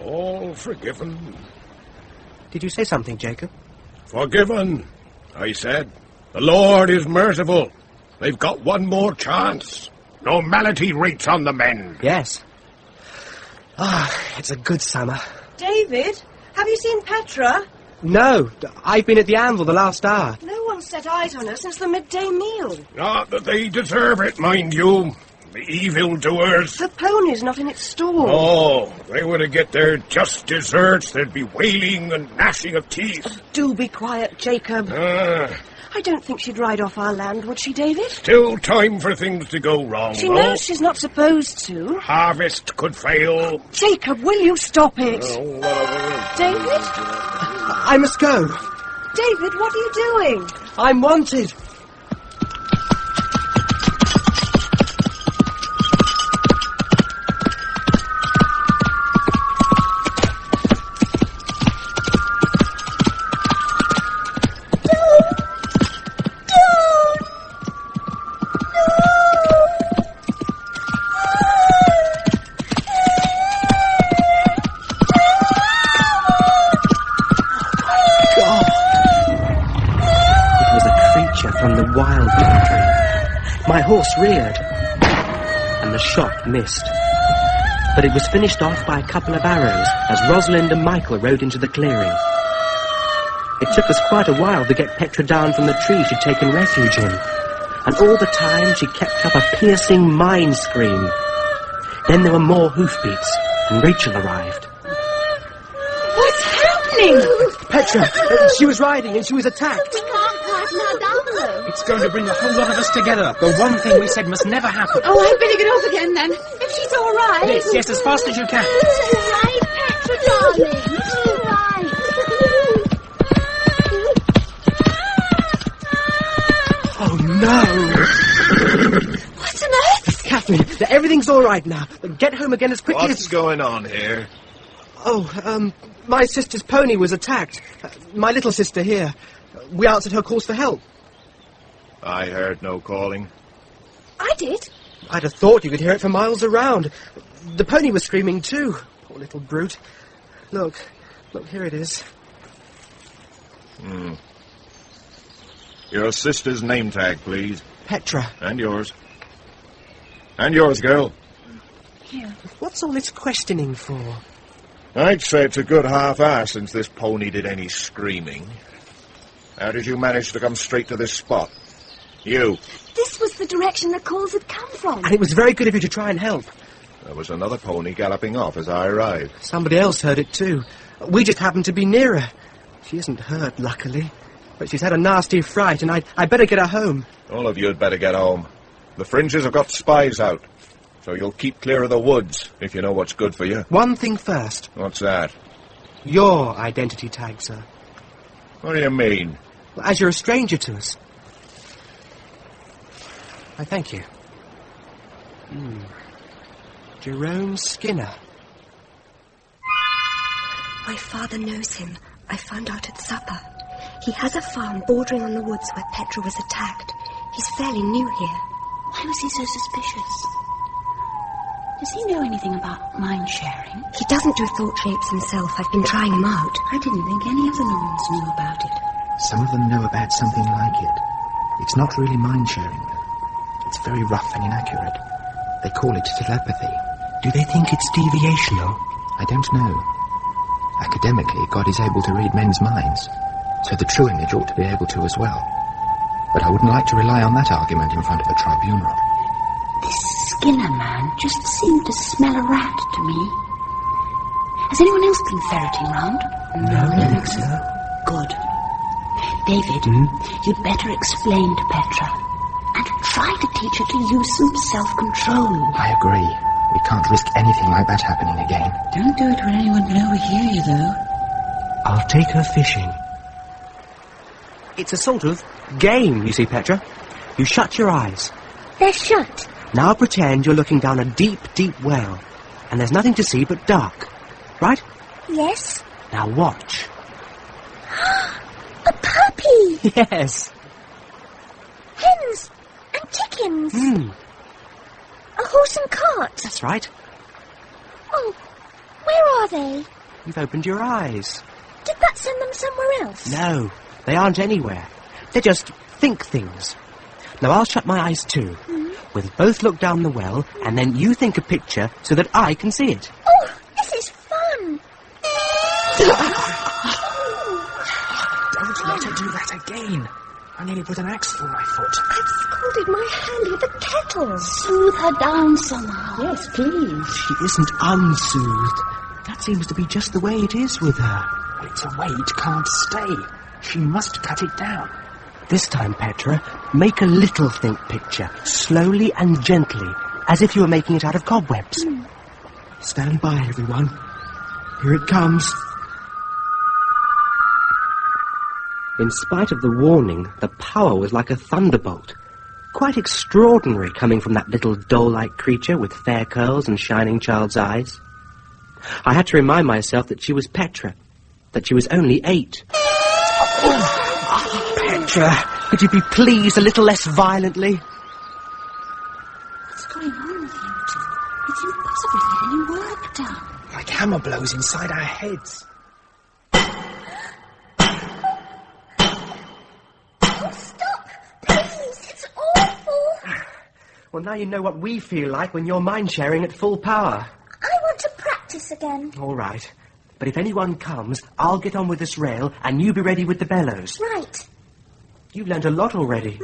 All forgiven. Did you say something, Jacob? Forgiven, I said. The Lord is merciful. They've got one more chance. Normality rates on the mend. Yes. It's a good summer. David, have you seen Petra? No, I've been at the anvil the last hour. No one set eyes on her since the midday meal. Not that they deserve it, mind you. The evildoers. The pony's not in its stall. Oh, they were to get their just deserts. There'd be wailing and gnashing of teeth. Do be quiet, Jacob. I don't think she'd ride off our land, would she, David? Still time for things to go wrong, She though. knows she's not supposed to. Harvest could fail. Jacob, will you stop it? David? I must go. David, what are you doing? I'm wanted. from the wild country. My horse reared, and the shot missed. But it was finished off by a couple of arrows as Rosalind and Michael rode into the clearing. It took us quite a while to get Petra down from the tree she'd taken refuge in, and all the time she kept up a piercing mine scream. Then there were more hoofbeats, and Rachel arrived. What's happening? Petra, she was riding and she was attacked. We can't quieten her down, though. It's going to bring a whole lot of us together. The one thing we said must never happen. Oh, I'd better get off again, then. If she's all right. Yes, as fast as you can. It's all right, Petra, darling. It's all right. Oh, no! What on earth? Catherine, everything's all right now. Get home again as quickly as... What's going on here? Oh, my sister's pony was attacked. My little sister here. We answered her calls for help. I heard no calling. I did. I'd have thought you could hear it for miles around. The pony was screaming too. Poor little brute. Look, here it is. Your sister's name tag, please. Petra. And yours. And yours, girl. Here. What's all this questioning for? I'd say it's a good half-hour since this pony did any screaming. How did you manage to come straight to this spot? You. This was the direction the calls had come from. And it was very good of you to try and help. There was another pony galloping off as I arrived. Somebody else heard it too. We just happened to be nearer. She isn't hurt, luckily. But she's had a nasty fright, and I'd better get her home. All of you'd better get home. The Fringes have got spies out. So you'll keep clear of the woods, if you know what's good for you. One thing first. What's that? Your identity tag, sir. What do you mean? Well, as you're a stranger to us. I thank you. Jerome Skinner. My father knows him. I found out at supper. He has a farm bordering on the woods where Petra was attacked. He's fairly new here. Why was he so suspicious? Does he know anything about mind sharing? He doesn't do thought shapes himself. I've been trying him out. I didn't think any of the Normans knew about it. Some of them know about something like it. It's not really mind-sharing, though. It's very rough and inaccurate. They call it telepathy. Do they think it's deviational? I don't know. Academically, God is able to read men's minds, so the true image ought to be able to as well. But I wouldn't like to rely on that argument in front of a tribunal. This Skinner man just seemed to smell a rat to me. Has anyone else been ferreting round? No, I don't think so. Good. David, you'd better explain to Petra and try to teach her to use some self-control. I agree. We can't risk anything like that happening again. Don't do it where anyone can overhear you, though. I'll take her fishing. It's a sort of game, you see, Petra. You shut your eyes. They're shut. Now pretend you're looking down a deep, deep well, and there's nothing to see but dark. Right? Yes. Now watch. A puppy! Yes. Hens and chickens. A horse and cart. That's right. Oh, where are they? You've opened your eyes. Did that send them somewhere else? No, they aren't anywhere. They just think things. Now I'll shut my eyes too. We'll both look down the well, and then you think a picture so that I can see it. Oh, this is fun. Don't let her do that again. I nearly put an axe through my foot. I've scalded my hand with a kettle. Soothe her down somehow. Yes, please. She isn't unsoothed. That seems to be just the way it is with her. Well, it's a way it can't stay. She must cut it down. This time, Petra, make a little think picture, slowly and gently, as if you were making it out of cobwebs. Stand by, everyone. Here it comes. In spite of the warning, the power was like a thunderbolt. Quite extraordinary coming from that little doll-like creature with fair curls and shining child's eyes. I had to remind myself that she was Petra, that she was only 8. Petra, could you be pleased a little less violently? What's going on with you two? It's impossible to get any work done. Like hammer blows inside our heads. Oh, stop! Please! Well, now you know what we feel like when you're mind-sharing at full power. I want to practice again. All right. But if anyone comes, I'll get on with this rail, and you be ready with the bellows. Right. You've learned a lot already.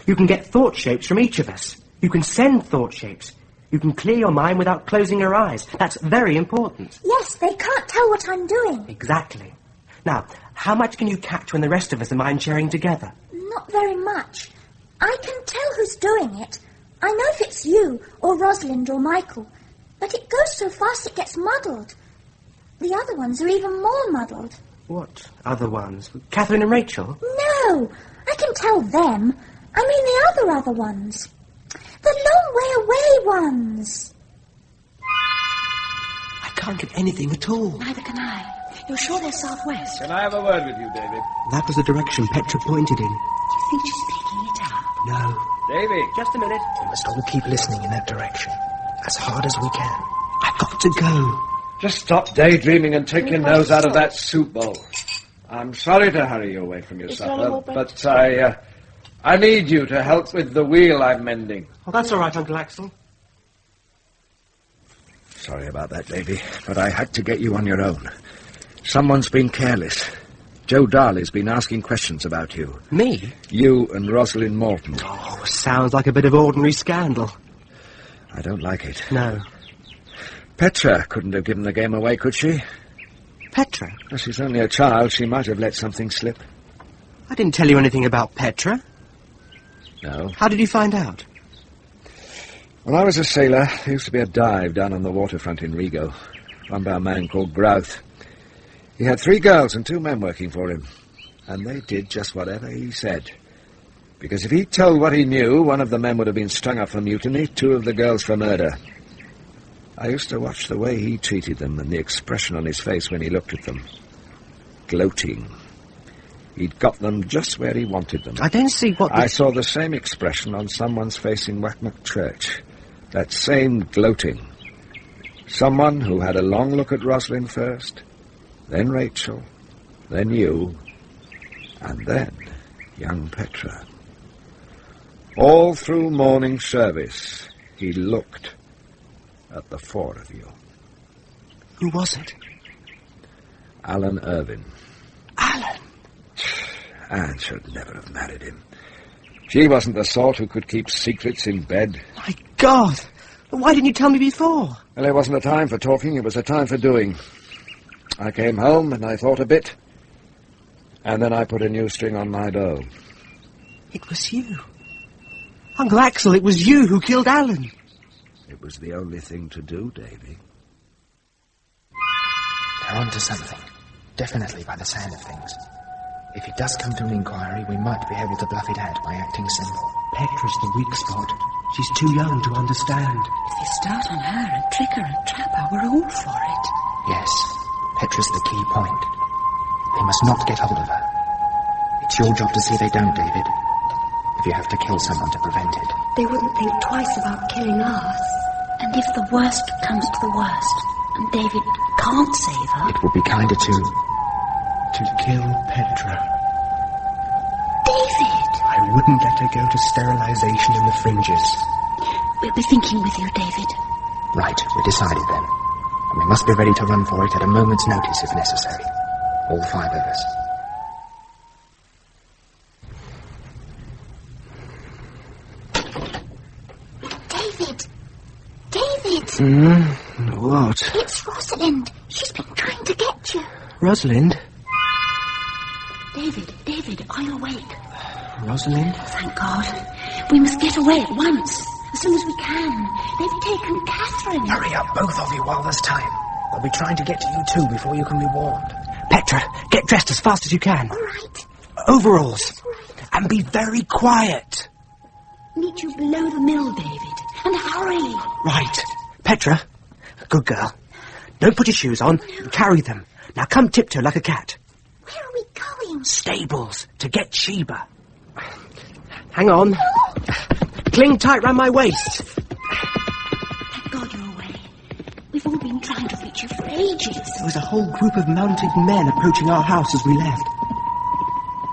You can get thought shapes from each of us. You can send thought shapes. You can clear your mind without closing your eyes. That's very important. Yes, they can't tell what I'm doing. Exactly. Now, how much can you catch when the rest of us are mind-sharing together? Not very much. I can tell who's doing it. I know if it's you, or Rosalind, or Michael. But it goes so fast it gets muddled. The other ones are even more muddled. What other ones? Catherine and Rachel? No, I can tell them. I mean the other ones. The long way away ones. I can't get anything at all. Neither can I. You're sure they're southwest? Can I have a word with you, David? That was the direction Petra pointed in. Do you think she's picking it up? No. David! Just a minute. We must all keep listening in that direction, as hard as we can. I've got to go. Just stop daydreaming and take your nose out of that soup bowl. I'm sorry to hurry you away from your supper, but I need you to help with the wheel I'm mending. Oh, that's all right, Uncle Axel. Sorry about that, baby, but I had to get you on your own. Someone's been careless. Joe Darley's been asking questions about you. Me? You and Rosalind Morton. Oh, sounds like a bit of ordinary scandal. I don't like it. No. Petra couldn't have given the game away, could she? Petra? Well, she's only a child. She might have let something slip. I didn't tell you anything about Petra. No. How did you find out? When I was a sailor, there used to be a dive down on the waterfront in Rigo, run by a man called Grouth. He had 3 girls and 2 men working for him, and they did just whatever he said. Because if he told what he knew, one of the men would have been strung up for mutiny, 2 of the girls for murder. I used to watch the way he treated them and the expression on his face when he looked at them. Gloating. He'd got them just where he wanted them. I don't see what... I saw the same expression on someone's face in Wacknock Church. That same gloating. Someone who had a long look at Rosalind first, then Rachel, then you, and then young Petra. All through morning service, he looked at the 4 of you. Who was it? Alan Irvine. Alan? Anne should never have married him. She wasn't the sort who could keep secrets in bed. My God! Why didn't you tell me before? Well, it wasn't a time for talking, it was a time for doing. I came home and I thought a bit, and then I put a new string on my bow. It was you. Uncle Axel, it was you who killed Alan. It was the only thing to do, Davy. They're on to something. Definitely by the sound of things. If it does come to an inquiry, we might be able to bluff it out by acting simple. Petra's the weak spot. She's too young to understand. If they start on her and trick her and trap her, we're all for it. Yes, Petra's the key point. They must not get hold of her. It's your job to see they don't, David. If you have to kill someone to prevent it. They wouldn't think twice about killing us. And if the worst comes to the worst, and David can't save her... It would be kinder to kill Petra. David! I wouldn't let her go to sterilization in the Fringes. We'll be thinking with you, David. Right, we're decided then. And we must be ready to run for it at a moment's notice if necessary. All 5 of us. David! What? It's Rosalind. She's been trying to get you. Rosalind? David, are you awake? Rosalind? Thank God. We must get away at once, as soon as we can. They've taken Catherine. Hurry up, both of you, while there's time. They'll be trying to get to you too before you can be warned. Petra, get dressed as fast as you can. All right. Overalls. And be very quiet. Meet you below the mill, David. And hurry. Right. Petra, good girl. Don't put your shoes on. Carry them. Now come tiptoe like a cat. Where are we going? Stables, to get Sheba. Hang on. Cling tight round my waist. Thank God you're away. We've all been trying to reach you for ages. There was a whole group of mounted men approaching our house as we left.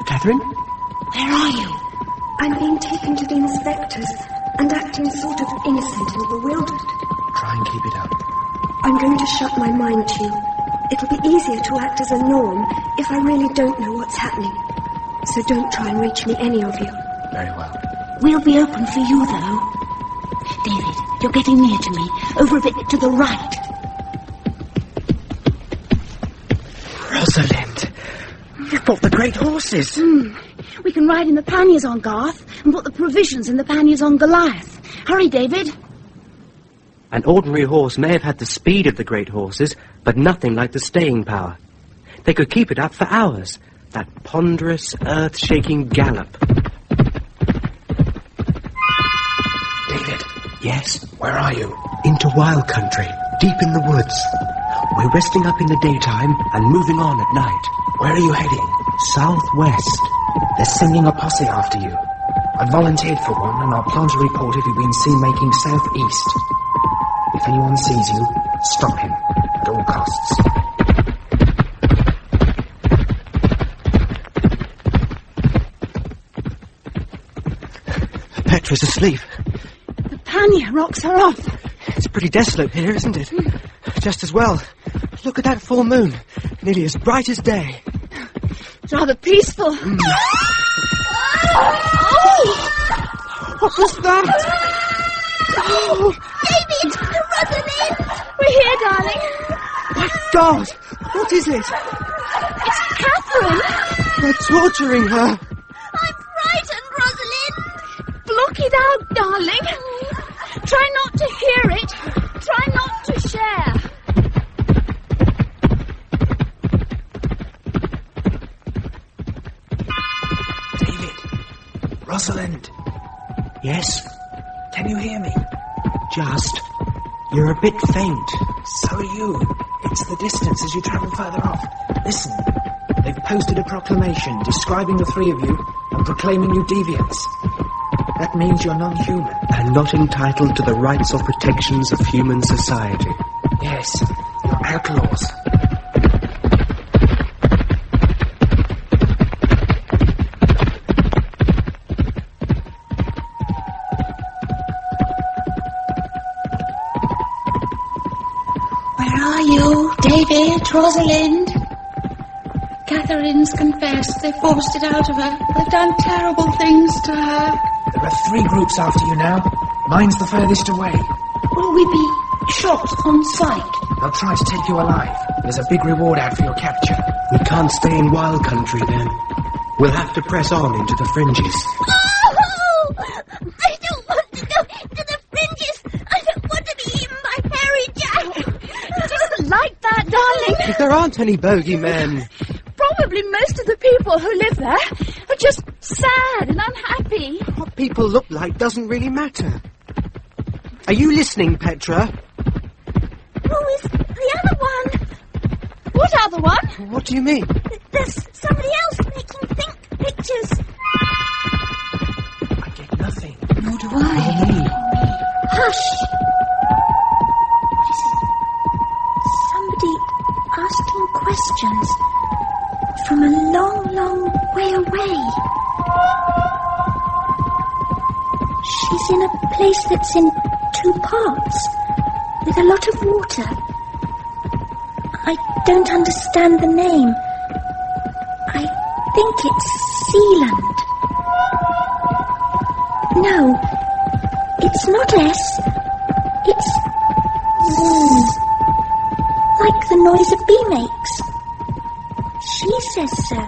Catherine? Where are you? I'm being taken to the inspector's. and acting sort of innocent and bewildered. Try and keep it up. I'm going to shut my mind to you. It'll be easier to act as a norm if I really don't know what's happening. So don't try and reach me, any of you. Very well. We'll be open for you, though. David, you're getting near to me. Over a bit to the right. Rosalind, you've brought the great horses. We can ride in the panniers on Garth and put the provisions in the panniers on Goliath. Hurry, David. An ordinary horse may have had the speed of the great horses, but nothing like the staying power. They could keep it up for hours, that ponderous, earth-shaking gallop. David. Yes? Where are you? Into wild country, deep in the woods. We're resting up in the daytime and moving on at night. Where are you heading? Southwest. They're sending a posse after you. I volunteered for one, and I'll plant a report if you've been seen making southeast. If anyone sees you, stop him, at all costs. Petra's asleep. The pannier rocks her off. It's pretty desolate here, isn't it? Just as well. Look at that full moon. Nearly as bright as day. It's rather peaceful. Oh! What was that? Oh! David! Rosalind! We're here, darling. My God! What is it? It's Catherine! They're torturing her. I'm frightened, Rosalind. Block it out, darling. Try not to hear it. Try not to share. David. Rosalind. Yes? Can you hear me? Just. You're a bit faint. So are you. It's the distance as you travel further off. Listen. They've posted a proclamation describing the three of you and proclaiming you deviants. That means you're non-human. And not entitled to the rights or protections of human society. Yes, you're outlaws. Where are you, David, Rosalind? Catherine's confessed. They forced it out of her. They've done terrible things to her. There are 3 groups after you now. Mine's the furthest away. Will we be shot on sight? They'll try to take you alive. There's a big reward out for your capture. We can't stay in wild country then. We'll have to press on into the Fringes. Oh! I don't want to go to the Fringes. I don't want to be eaten by Harry Jack. It isn't like that, darling. There aren't any bogeymen. Probably most of the people who live there are just sad and unhappy. What people look like doesn't really matter. Are you listening, Petra? Who is the other one? What other one? What do you mean? There's somebody else making think pictures. I get nothing. Nor do I. Hush. Somebody asking questions from a long, long way away. She's in a place that's in 2 parts, with a lot of water. I don't understand the name. I think it's Sealand. No, it's not S. It's Z. Like the noise a bee makes. She says so.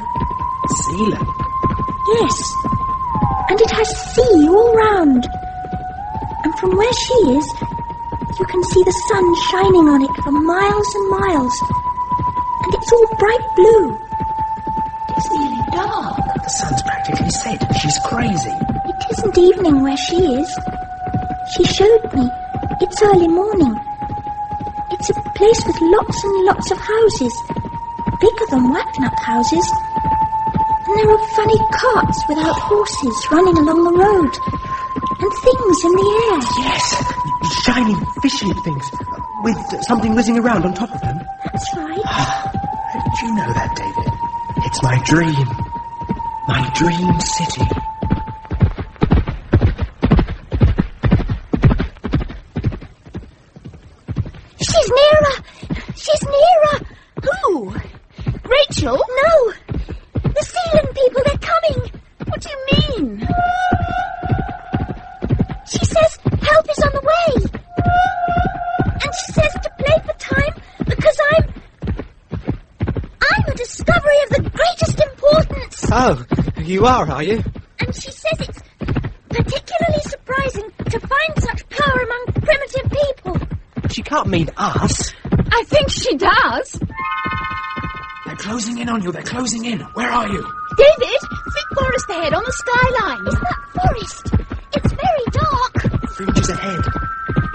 Sealand? Yes. And it has sea all round. And from where she is, you can see the sun shining on it for miles and miles. And it's all bright blue. It's nearly dark. The sun's practically set. She's crazy. It isn't evening where she is. She showed me. It's early morning. It's a place with lots and lots of houses. Bigger than Wacknup houses. And there are funny carts without horses running along the road. And things in the air. Yes, shiny fishy things, with something whizzing around on top of them. That's right. How did you know that, David? It's my dream. My dream city. Oh, you are you? And she says it's particularly surprising to find such power among primitive people. She can't mean us. I think she does. They're closing in on you. They're closing in. Where are you? David, thick forest ahead on the skyline. Is that forest? It's very dark. Fringes ahead.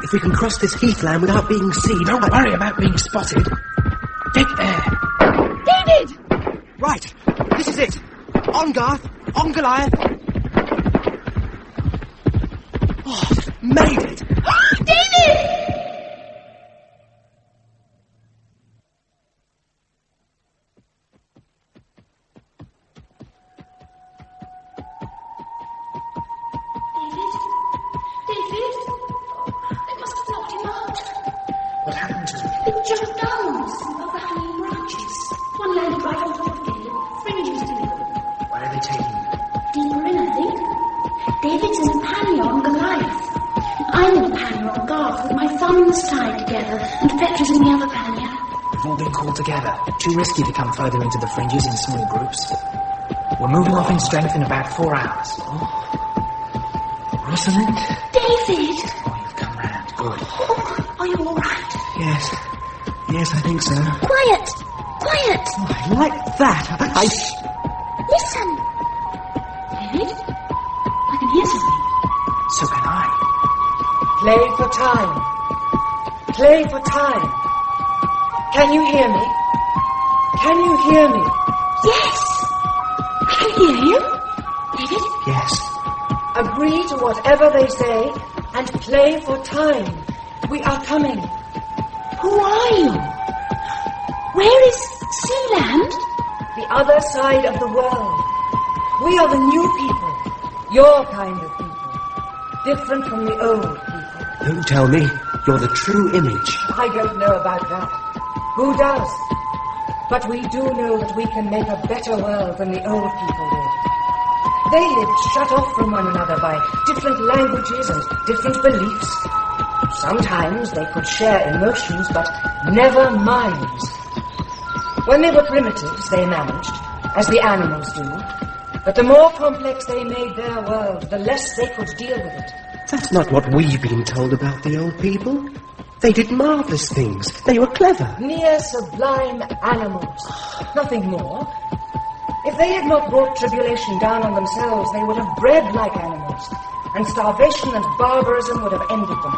If we can cross this heathland without being seen... Don't worry about being spotted. Get there. David! Right. This is it. On Garth. On Goliath. Oh, made it. David! What happened to him? They jumped down some overhanging branches. One landed right on top of David. Fringes to him. Where are they taking him? Deeper in, I think. David's in a pannier on Goliath. I'm in a pannier on Garth with my thumbs tied together, and Petra's in the other pannier. We've all been called together. Too risky to come further into the Fringes in small groups. We're moving off in strength in about 4 hours. Rosalind? David! Oh, you've come round. Good. Oh, are you all right? Yes. Yes, I think so. Quiet! Quiet! Oh, I like that. Listen! David? I can hear something. So can I. Play for time. Play for time. Can you hear me? Can you hear me? Yes! I can hear you. David? Yes. Agree to whatever they say and play for time. We are coming. Who are you? Where is Sealand? The other side of the world. We are the new people. Your kind of people. Different from the old people. Don't tell me. You're the true image. I don't know about that. Who does? But we do know that we can make a better world than the old people did. They lived shut off from one another by different languages and different beliefs. Sometimes they could share emotions, but never minds. When they were primitives, they managed, as the animals do. But the more complex they made their world, the less they could deal with it. That's not what we've been told about the old people. They did marvellous things. They were clever. Mere sublime animals. Nothing more. If they had not brought tribulation down on themselves, they would have bred like animals, and starvation and barbarism would have ended them.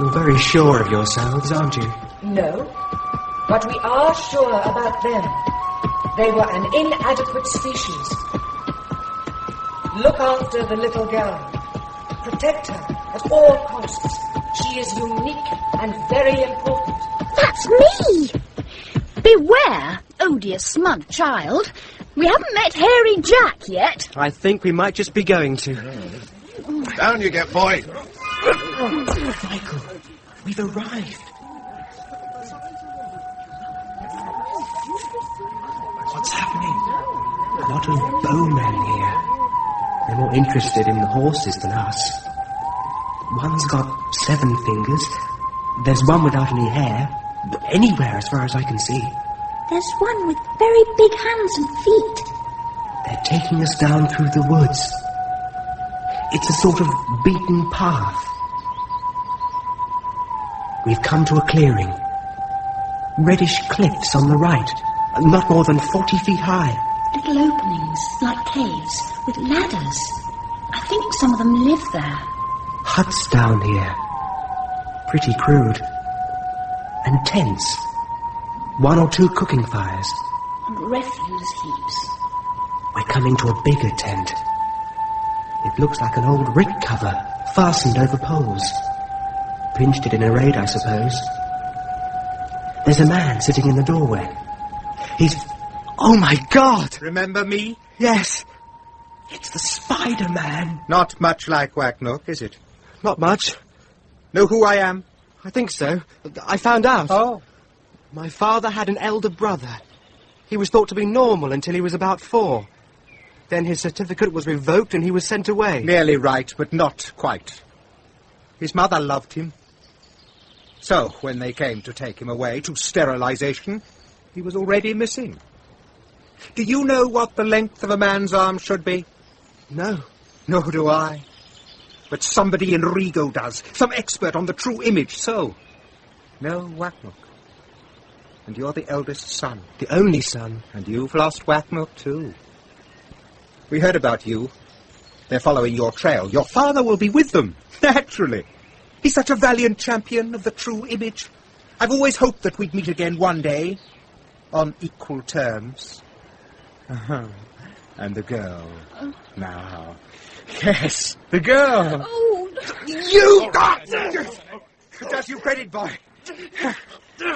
You're very sure of yourselves, aren't you? No, but we are sure about them. They were an inadequate species. Look after the little girl. Protect her at all costs. She is unique and very important. That's me! Beware, odious smug child. We haven't met Hairy Jack yet. I think we might just be going to. Down you get, boy. Michael, we've arrived. What's happening? A lot of bowmen here. They're more interested in the horses than us. One's got 7 fingers. There's one without any hair. Anywhere, as far as I can see. There's one with very big hands and feet. They're taking us down through the woods. It's a sort of beaten path. We've come to a clearing. Reddish cliffs on the right, not more than 40 feet high. Little openings, like caves, with ladders. I think some of them live there. Huts down here. Pretty crude. And tents. 1 or 2 cooking fires. And refuse heaps. We're coming to a bigger tent. It looks like an old rick cover, fastened over poles. Pinched it in a raid, I suppose. There's a man sitting in the doorway. He's... Oh, my God! Remember me? Yes. It's the Spider-Man. Not much like Wacknook, is it? Not much. Know who I am? I think so. I found out. Oh. My father had an elder brother. He was thought to be normal until he was about 4. Then his certificate was revoked and he was sent away. Nearly right, but not quite. His mother loved him. So, when they came to take him away to sterilization, he was already missing. Do you know what the length of a man's arm should be? No. Nor do I. But somebody in Rigo does. Some expert on the true image. So, no Wacknook. And you're the eldest son. The only son. And you've lost Wacknook too. We heard about you. They're following your trail. Your father will be with them. Naturally. He's such a valiant champion of the true image. I've always hoped that we'd meet again one day. On equal terms. And the girl. Now. Yes, the girl. Oh, You got does you credit, boy.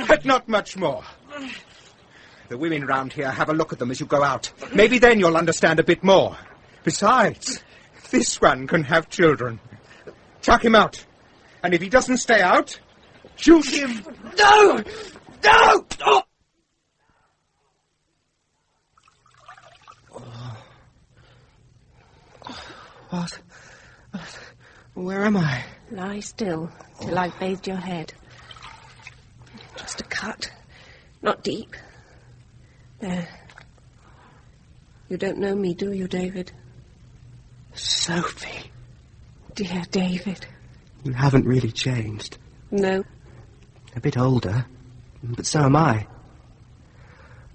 But not much more. The women round here have a look at them as you go out. Maybe then you'll understand a bit more. Besides, this one can have children. Chuck him out. And if he doesn't stay out, shoot him. No! No! Oh! What? Where am I? Lie still till I've bathed your head. Just a cut. Not deep. There. You don't know me, do you, David? Sophie. Dear David. You haven't really changed. No. A bit older, but so am I.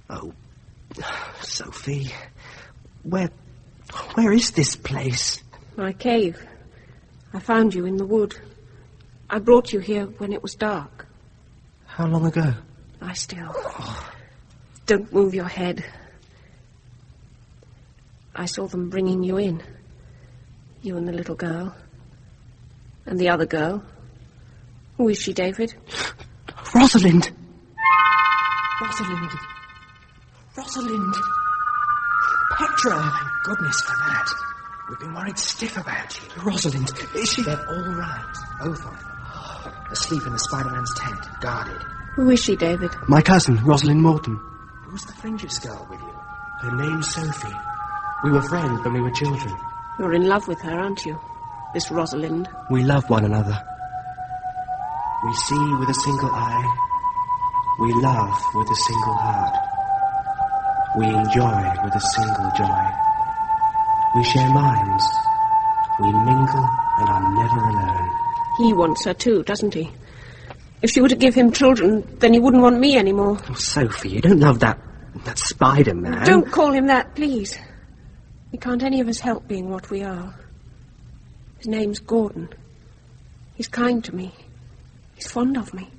Oh, Sophie. Where is this place? My cave. I found you in the wood. I brought you here when it was dark. How long ago? Lie still. Don't move your head. I saw them bringing you in. You and the little girl. And the other girl. Who is she, David? Rosalind! Rosalind. Rosalind. Petra. Thank goodness for that. We've been worried stiff about you. Rosalind, is she? They're all right, both of them. Asleep in the Spider-Man's tent, guarded. Who is she, David? My cousin, Rosalind Morton. Who's the Fringes girl with you? Her name's Sophie. We were friends when we were children. You're in love with her, aren't you? This Rosalind. We love one another. We see with a single eye. We love with a single heart. We enjoy with a single joy. We share minds. We mingle and are never alone. He wants her too, doesn't he? If she were to give him children, then he wouldn't want me anymore. Oh, Sophie, you don't love that Spider-Man. Don't call him that, please. We can't any of us help being what we are. His name's Gordon. He's kind to me. He's fond of me.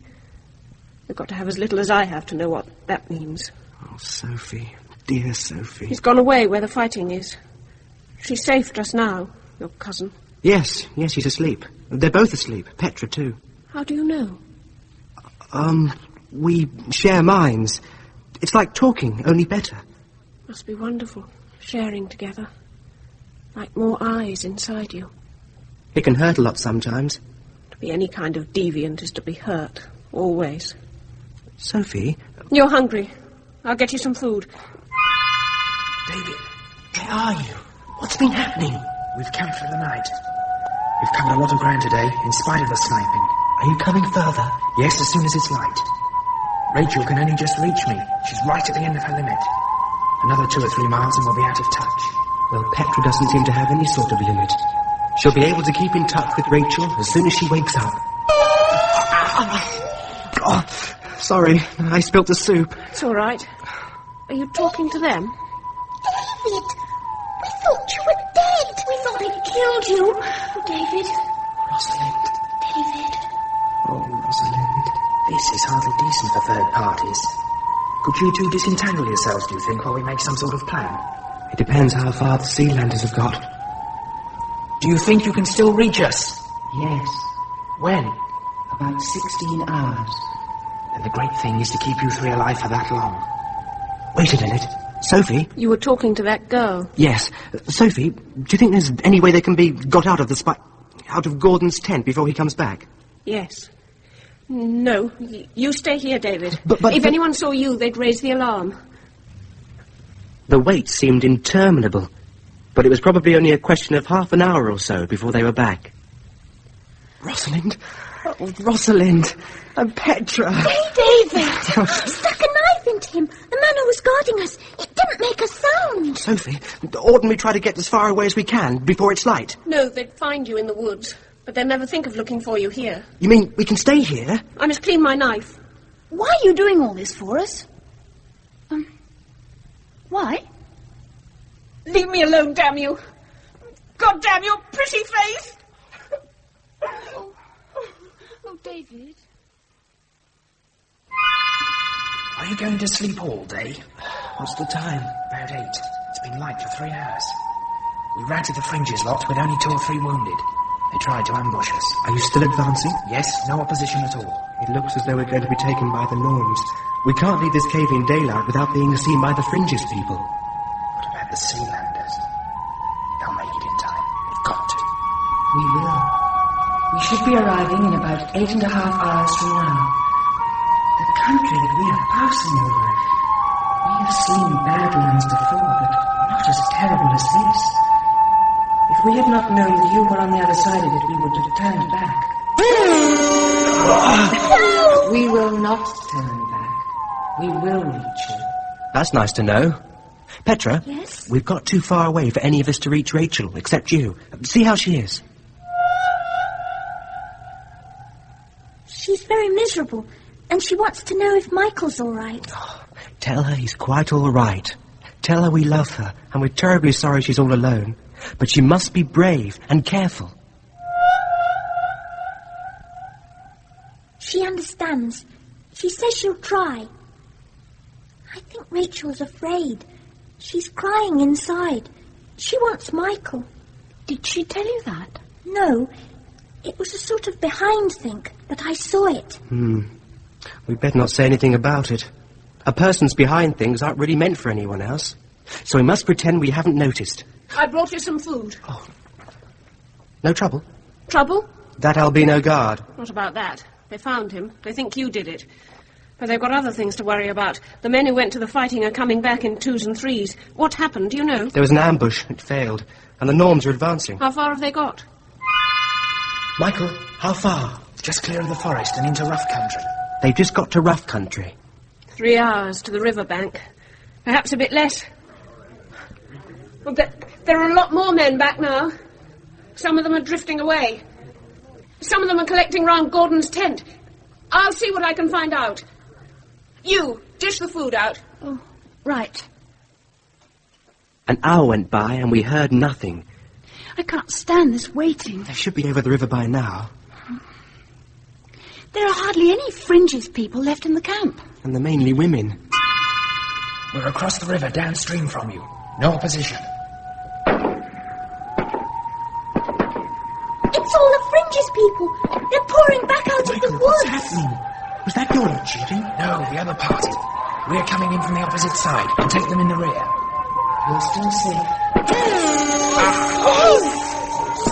You've got to have as little as I have to know what that means. Oh, Sophie. Dear Sophie. He's gone away where the fighting is. She's safe just now, your cousin. Yes, she's asleep. They're both asleep. Petra, too. How do you know? We share minds. It's like talking, only better. Must be wonderful, sharing together. Like more eyes inside you. It can hurt a lot sometimes. To be any kind of deviant is to be hurt, always. Sophie? You're hungry. I'll get you some food. David, where are you? What's been happening? We've camped for the night. We've covered a lot of ground today, in spite of the sniping. Are you coming further? Yes, as soon as it's light. Rachel can only just reach me. She's right at the end of her limit. Another 2 or 3 miles and we'll be out of touch. Well, Petra doesn't seem to have any sort of limit. She'll be able to keep in touch with Rachel as soon as she wakes up. Oh, sorry, I spilt the soup. It's all right. Are you talking to them? David! We thought you were dead. We thought they'd killed you. Oh, David. Rosalind. David. Oh, Rosalind. This is hardly decent for third parties. Could you two disentangle yourselves, do you think, while we make some sort of plan? It depends how far the Sealanders have got. Do you think you can still reach us? Yes. When? About 16 hours. And the great thing is to keep you three alive for that long. Wait a minute. Sophie? You were talking to that girl. Yes. Sophie, do you think there's any way they can be got out of Gordon's tent before he comes back? Yes. No. You stay here, David. But if anyone saw you, they'd raise the alarm. The wait seemed interminable, but it was probably only a question of half an hour or so before they were back. Rosalind? Oh, Rosalind. And Petra. Hey, David! Stuck a knife into him. The man who was guarding us. It didn't make a sound. Sophie, oughtn't we try to get as far away as we can before it's light? No, they'd find you in the woods, but they'll never think of looking for you here. You mean we can stay here? I must clean my knife. Why are you doing all this for us? Why? Leave me alone, damn you! God damn your pretty face! Oh, David. Are you going to sleep all day? What's the time? About 8. It's been light for 3 hours. We routed the Fringes lot with only 2 or 3 wounded. They tried to ambush us. Are you still advancing? Yes, no opposition at all. It looks as though we're going to be taken by the norms. We can't leave this cave in daylight without being seen by the Fringes people. What about the Sealanders? They'll make it in time. They've got to. We will. We should be arriving in about 8.5 hours from now. The country that we are passing over. We have seen badlands before, but not as terrible as this. If we had not known that you were on the other side of it, we would have turned back. We will not turn back. We will reach you. That's nice to know. Petra? Yes? We've got too far away for any of us to reach Rachel, except you. See how she is. She's very miserable, and she wants to know if Michael's all right. Tell her he's quite all right. Tell her we love her, and we're terribly sorry she's all alone. But she must be brave and careful. She understands. She says she'll try. I think Rachel's afraid. She's crying inside. She wants Michael. Did she tell you that? No. It was a sort of behind think, but I saw it. We'd better not say anything about it. A person's behind things aren't really meant for anyone else. So we must pretend we haven't noticed. I brought you some food. No trouble? Trouble? That albino guard. Not about that. They found him. They think you did it. But they've got other things to worry about. The men who went to the fighting are coming back in 2s and 3s. What happened, do you know? There was an ambush. It failed. And the Norms are advancing. How far have they got? Michael, how far? Just clear of the forest and into rough country. They've just got to rough country. 3 hours to the riverbank. Perhaps a bit less. Well, there are a lot more men back now. Some of them are drifting away. Some of them are collecting round Gordon's tent. I'll see what I can find out. You, dish the food out. Oh, right. An hour went by and we heard nothing. I can't stand this waiting. They should be over the river by now. There are hardly any Fringes people left in the camp. And they're mainly women. We're across the river downstream from you. No opposition. It's all the Fringes people. They're pouring back out of the woods. What's happening? Was that your lot shooting? No, the other party. We're coming in from the opposite side and take them in the rear. You're still safe.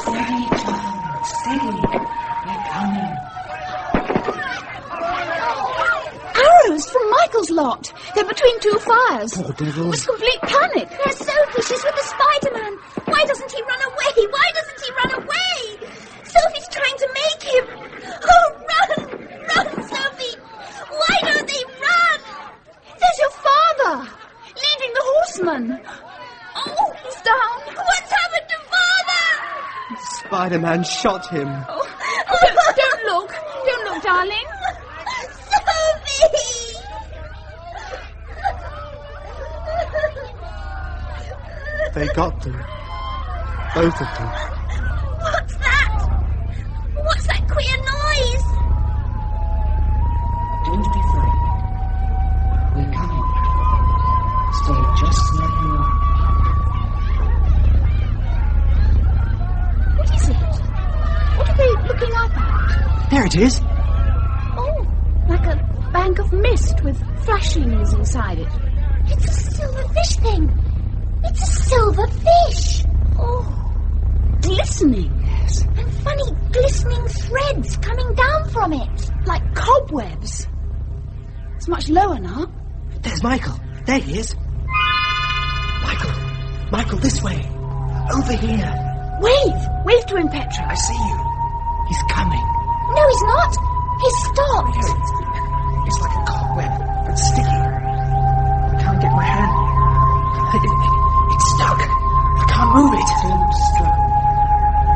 Steady, John. Steady. They're coming. Arrows from Michael's lot. They're between 2 fires. Poor devils. It's complete panic. There's Sophie. She's with the Spider-Man. Why doesn't he run away? Why doesn't he run away? Sophie's trying to make him. Oh, run! Run, Sophie! Why don't they run? There's your father, leading the horsemen. Oh, he's down. What's happened to Father? Spider-Man shot him. Don't look. Don't look, darling. Sophie! They got them. Both of them. What's that? What's that queer noise? Don't be frightened. We're coming. Stay just where you are. What is it? What are they looking up at? There it is. Oh, like a bank of mist with flashings inside it. It's a silver fish thing. It's a silver fish. Oh, glistening. Yes. And funny glistening threads coming down from it. Like cobwebs. It's much lower now. There's Michael. There he is. Michael, this way. Over here. Wave to him, Petra. I see you. He's coming. No, he's not. He's stopped. It's like a cobweb, but sticky. I can't get my hand. It's stuck. I can't move it. Don't struggle.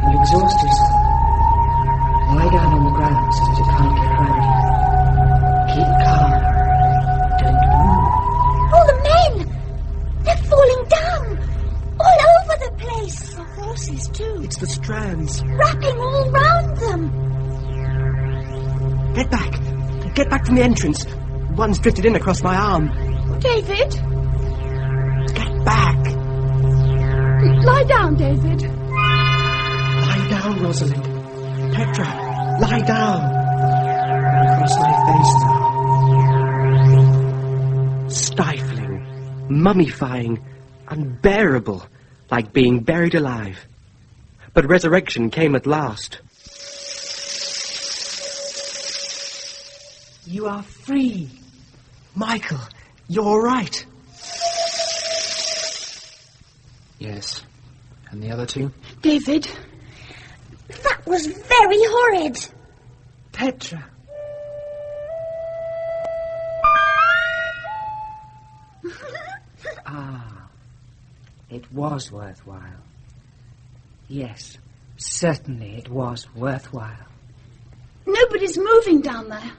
When you exhaust yourself, lie down on the ground so that it can't get round you. Keep calm. Don't move. All the men! They're falling down! All over the place! The horses, too. It's the strands. Wrapping all round them! Get back. Get back from the entrance. One's drifted in across my arm. David? Get back. Lie down, David. Lie down, Rosalind. Petra, lie down. Across my face now. Stifling, mummifying, unbearable, like being buried alive. But resurrection came at last. You are free. Michael, you're right. Yes. And the other two? David. That was very horrid. Petra. It was worthwhile. Yes, certainly it was worthwhile. Nobody's moving down there.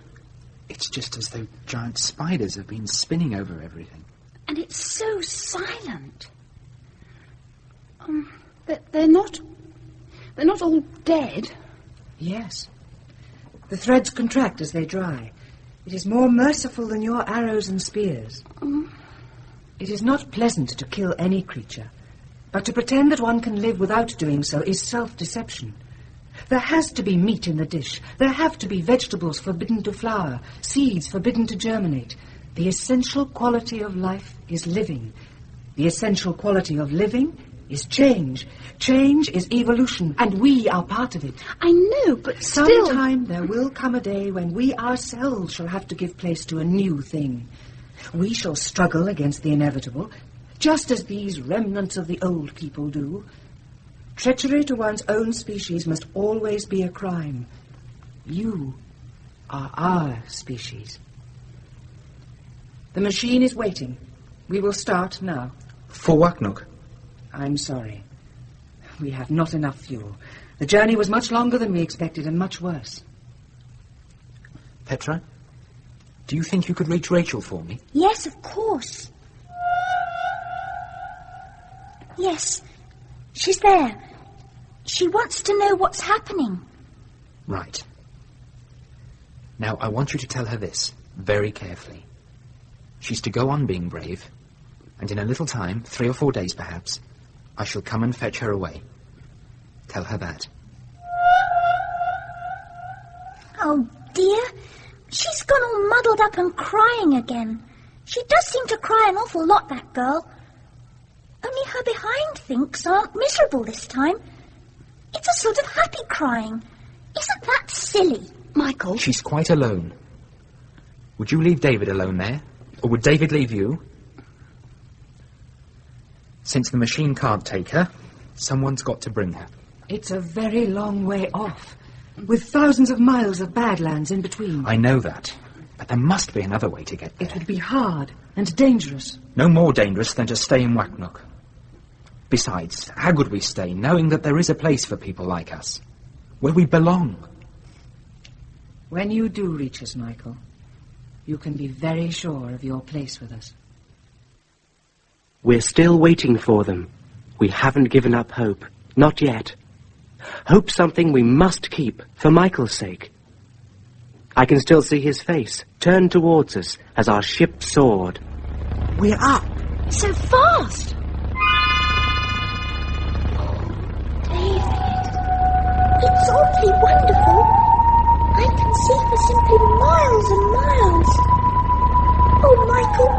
It's just as though giant spiders have been spinning over everything. And it's so silent. They're not all dead. Yes. The threads contract as they dry. It is more merciful than your arrows and spears. It is not pleasant to kill any creature, but to pretend that one can live without doing so is self-deception. There has to be meat in the dish. There have to be vegetables forbidden to flower, seeds forbidden to germinate. The essential quality of life is living. The essential quality of living is change. Change is evolution, and we are part of it. I know, but still... Sometime there will come a day when we ourselves shall have to give place to a new thing. We shall struggle against the inevitable, just as these remnants of the old people do. Treachery to one's own species must always be a crime. You are our species. The machine is waiting. We will start now. For Waknuk? I'm sorry. We have not enough fuel. The journey was much longer than we expected and much worse. Petra, do you think you could reach Rachel for me? Yes, of course. Yes, she's there. She wants to know what's happening. Right. Now, I want you to tell her this, very carefully. She's to go on being brave, and in a little time, 3 or 4 days perhaps, I shall come and fetch her away. Tell her that. Oh, dear. She's gone all muddled up and crying again. She does seem to cry an awful lot, that girl. Only her behind thinks aren't miserable this time. It's a sort of happy crying. Isn't that silly? Michael? She's quite alone. Would you leave David alone there? Or would David leave you? Since the machine can't take her, someone's got to bring her. It's a very long way off, with thousands of miles of badlands in between. I know that, but there must be another way to get there. It would be hard and dangerous. No more dangerous than to stay in Waknuk. Besides, how could we stay, knowing that there is a place for people like us, where we belong? When you do reach us, Michael, you can be very sure of your place with us. We're still waiting for them. We haven't given up hope. Not yet. Hope's something we must keep, for Michael's sake. I can still see his face, turned towards us as our ship soared. We're up. So fast! David, it's awfully wonderful. I can see for simply miles and miles. Oh, Michael,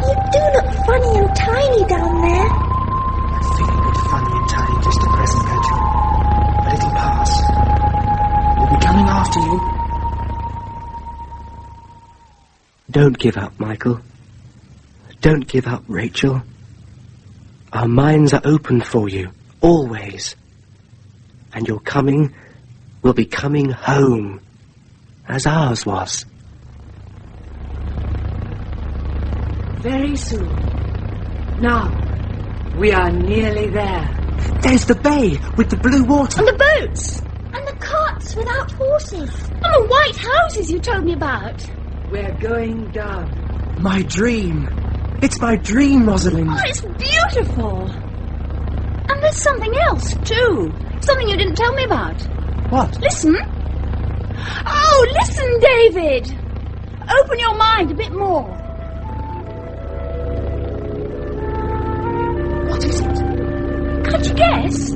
you do look funny and tiny down there. I'm feeling a bit funny and tiny just at present, Petra. But it'll pass. We'll be coming after you. Don't give up, Michael. Don't give up, Rachel. Our minds are open for you, always. And your coming will be coming home, as ours was. Very soon. Now, We are nearly there. There's the bay with the blue water. And the boats. And the carts without horses. And the white houses you told me about. We're going down. My dream. It's my dream, Rosalind. Oh, it's beautiful. And there's something else, too. Something you didn't tell me about. What? Listen. Oh, listen, David. Open your mind a bit more. What is it? Can't you guess?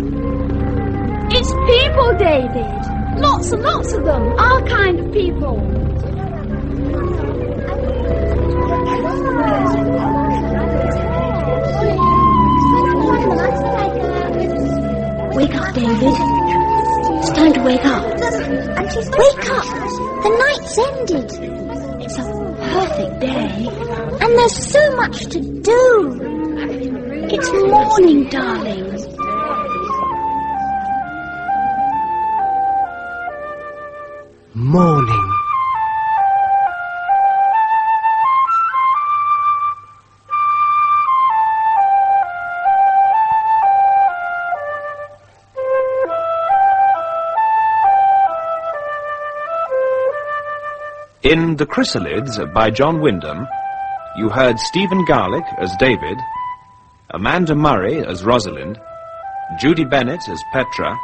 It's people, David. Lots and lots of them. Our kind of people. Wake up, David. It's time to wake up. Wake up! The night's ended. It's a perfect day. And there's so much to do. It's morning, darling. Morning. In The Chrysalids by John Wyndham, you heard Stephen Garlick as David, Amanda Murray as Rosalind, Judy Bennett as Petra,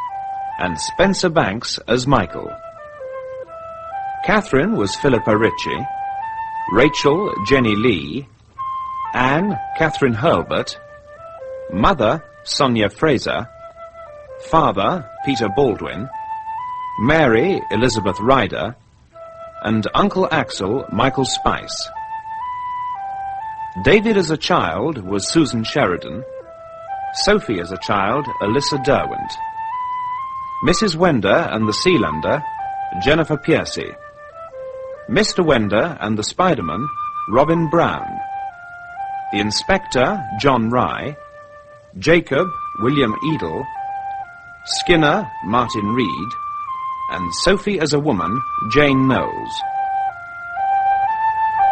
and Spencer Banks as Michael. Catherine was Philippa Ritchie, Rachel Jenny Lee, Anne Catherine Hurlbert, Mother Sonia Fraser, Father Peter Baldwin, Mary Elizabeth Ryder, and Uncle Axel Michael Spice. David as a child was Susan Sheridan, Sophie as a child Alyssa Derwent, Mrs. Wender and the Sealander Jennifer Piercy, Mr. Wender and the Spiderman Robin Brown, the Inspector John Rye, Jacob William Edel, Skinner Martin Reed, and Sophie as a woman, Jane Knowles.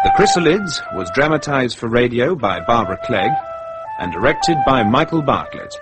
The Chrysalids was dramatized for radio by Barbara Clegg and directed by Michael Bartlett.